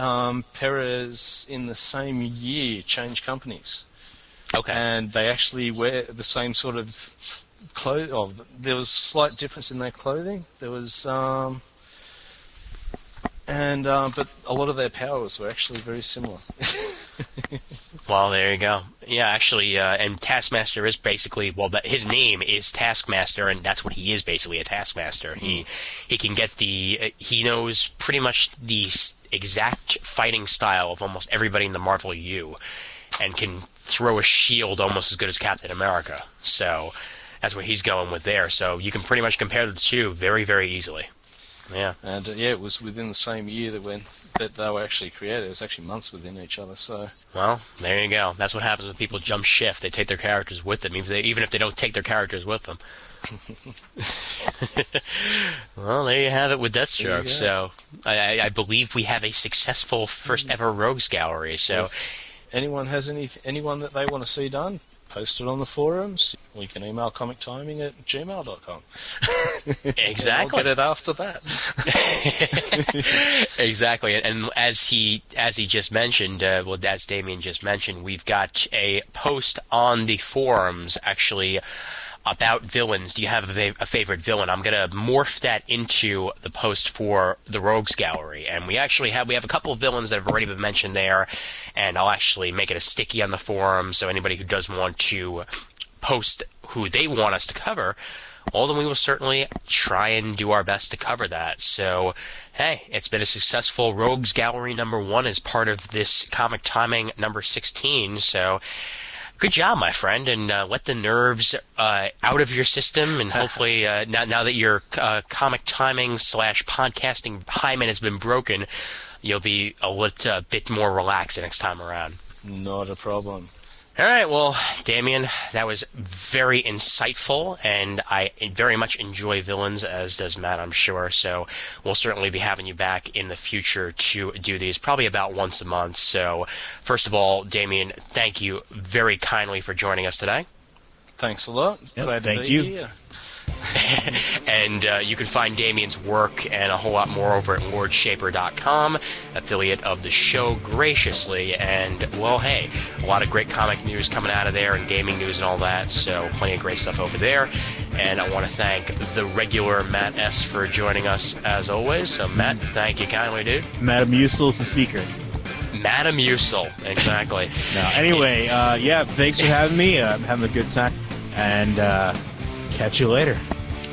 Perez in the same year changed companies. Okay. And they actually wear the same sort of clothes. There was a slight difference in their clothing. There was and but a lot of their powers were actually very similar. Well, there you go. Yeah, actually, and Taskmaster is basically, his name is Taskmaster, and that's what he is, basically, a Taskmaster. He can get he knows pretty much the exact fighting style of almost everybody in the Marvel U, and can throw a shield almost as good as Captain America. So that's what he's going with there. So you can pretty much compare the two very, very easily. Yeah. And it was within the same year that they were actually created. It was actually months within each other. So, well, there you go. That's what happens when people jump shift. They take their characters with them, even if they don't take their characters with them. Well, there you have it with Deathstroke. So, I believe we have a successful first ever Rogues Gallery. So, if anyone has anyone that they want to see done, post it on the forums. We can email comictiming@gmail.com. Exactly. I'll get it after that. Exactly. And as he just mentioned, as Damien just mentioned, we've got a post on the forums actually about villains. Do you have a favorite villain? I'm going to morph that into the post for the Rogues Gallery. And we have a couple of villains that have already been mentioned there, and I'll actually make it a sticky on the forum, so anybody who does want to post who they want us to cover, well, then we will certainly try and do our best to cover that. So, hey, it's been a successful Rogues Gallery number 1 as part of this Comic Timing number 16, so good job, my friend, and let the nerves out of your system, and hopefully now that your comic timing / podcasting hymen has been broken, you'll be a little bit more relaxed the next time around. Not a problem. All right, well, Damien, that was very insightful, and I very much enjoy villains, as does Matt, I'm sure, so we'll certainly be having you back in the future to do these, probably about once a month. So, first of all, Damien, thank you very kindly for joining us today. Thanks a lot. Yep, Glad to thank be you. here. And you can find Damien's work and a whole lot more over at LordShaper.com, affiliate of the show, graciously. And, well, hey, a lot of great comic news coming out of there and gaming news and all that, so plenty of great stuff over there. And I want to thank the regular Matt S. for joining us, as always. So, Matt, thank you kindly, dude. Madame Usel's the secret. Madame Usel, exactly. Anyway, thanks for having me. I'm having a good time. And catch you later.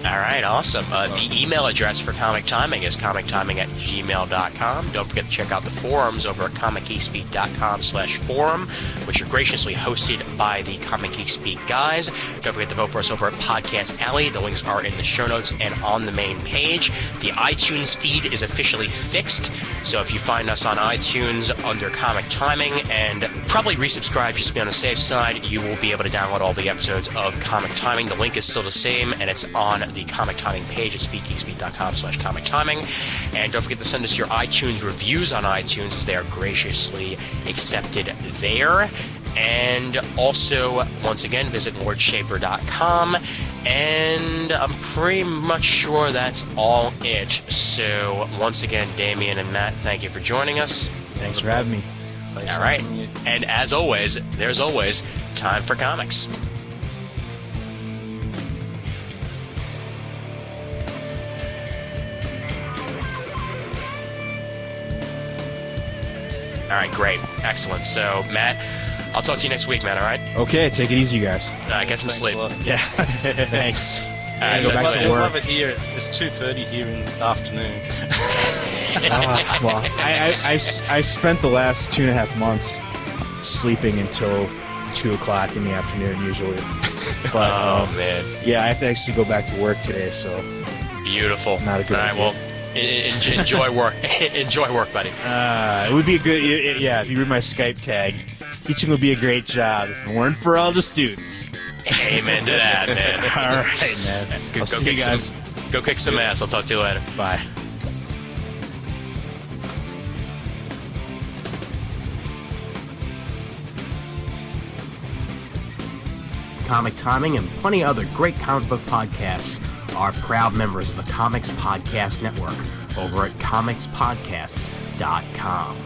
All right, awesome. The email address for Comic Timing is comictiming@gmail.com. Don't forget to check out the forums over at comicgeekspeak.com/forum, which are graciously hosted by the Comic Geek Speak guys. Don't forget to vote for us over at Podcast Alley. The links are in the show notes and on the main page. The iTunes feed is officially fixed, so if you find us on iTunes under Comic Timing and probably resubscribe just to be on the safe side, you will be able to download all the episodes of Comic Timing. The link is still the same, and it's on the Comic Timing page at speakgeekspeak.com/comic timing. And don't forget to send us your iTunes reviews on iTunes, as they are graciously accepted there. And also, once again, visit LordShaper.com. And I'm pretty much sure that's all it. So, once again, Damien and Matt, thank you for joining us. Thanks for having me. Thanks All for right. having me. And as always, there's always time for comics. All right, great. Excellent. So, Matt, I'll talk to you next week, man, all right? Okay, take it easy, you guys. Get some Thanks sleep. a lot. Yeah. Thanks. right, Go that's back it. to I work. love it here. It's 2:30 here in the afternoon. Well, I spent the last 2.5 months sleeping until 2 o'clock in the afternoon usually. But Oh, man. yeah, I have to actually go back to work today, so Beautiful. Not a good All right, idea. well, enjoy work. Enjoy work, buddy. it would be a good. Yeah, if you read my Skype tag, teaching would be a great job if it weren't for all the students. Amen to that, man. All right, man. I'll see you guys. Go kick some ass. I'll talk to you later. Bye. Comic Timing and plenty other great comic book podcasts are proud members of the Comics Podcast Network over at comicspodcasts.com.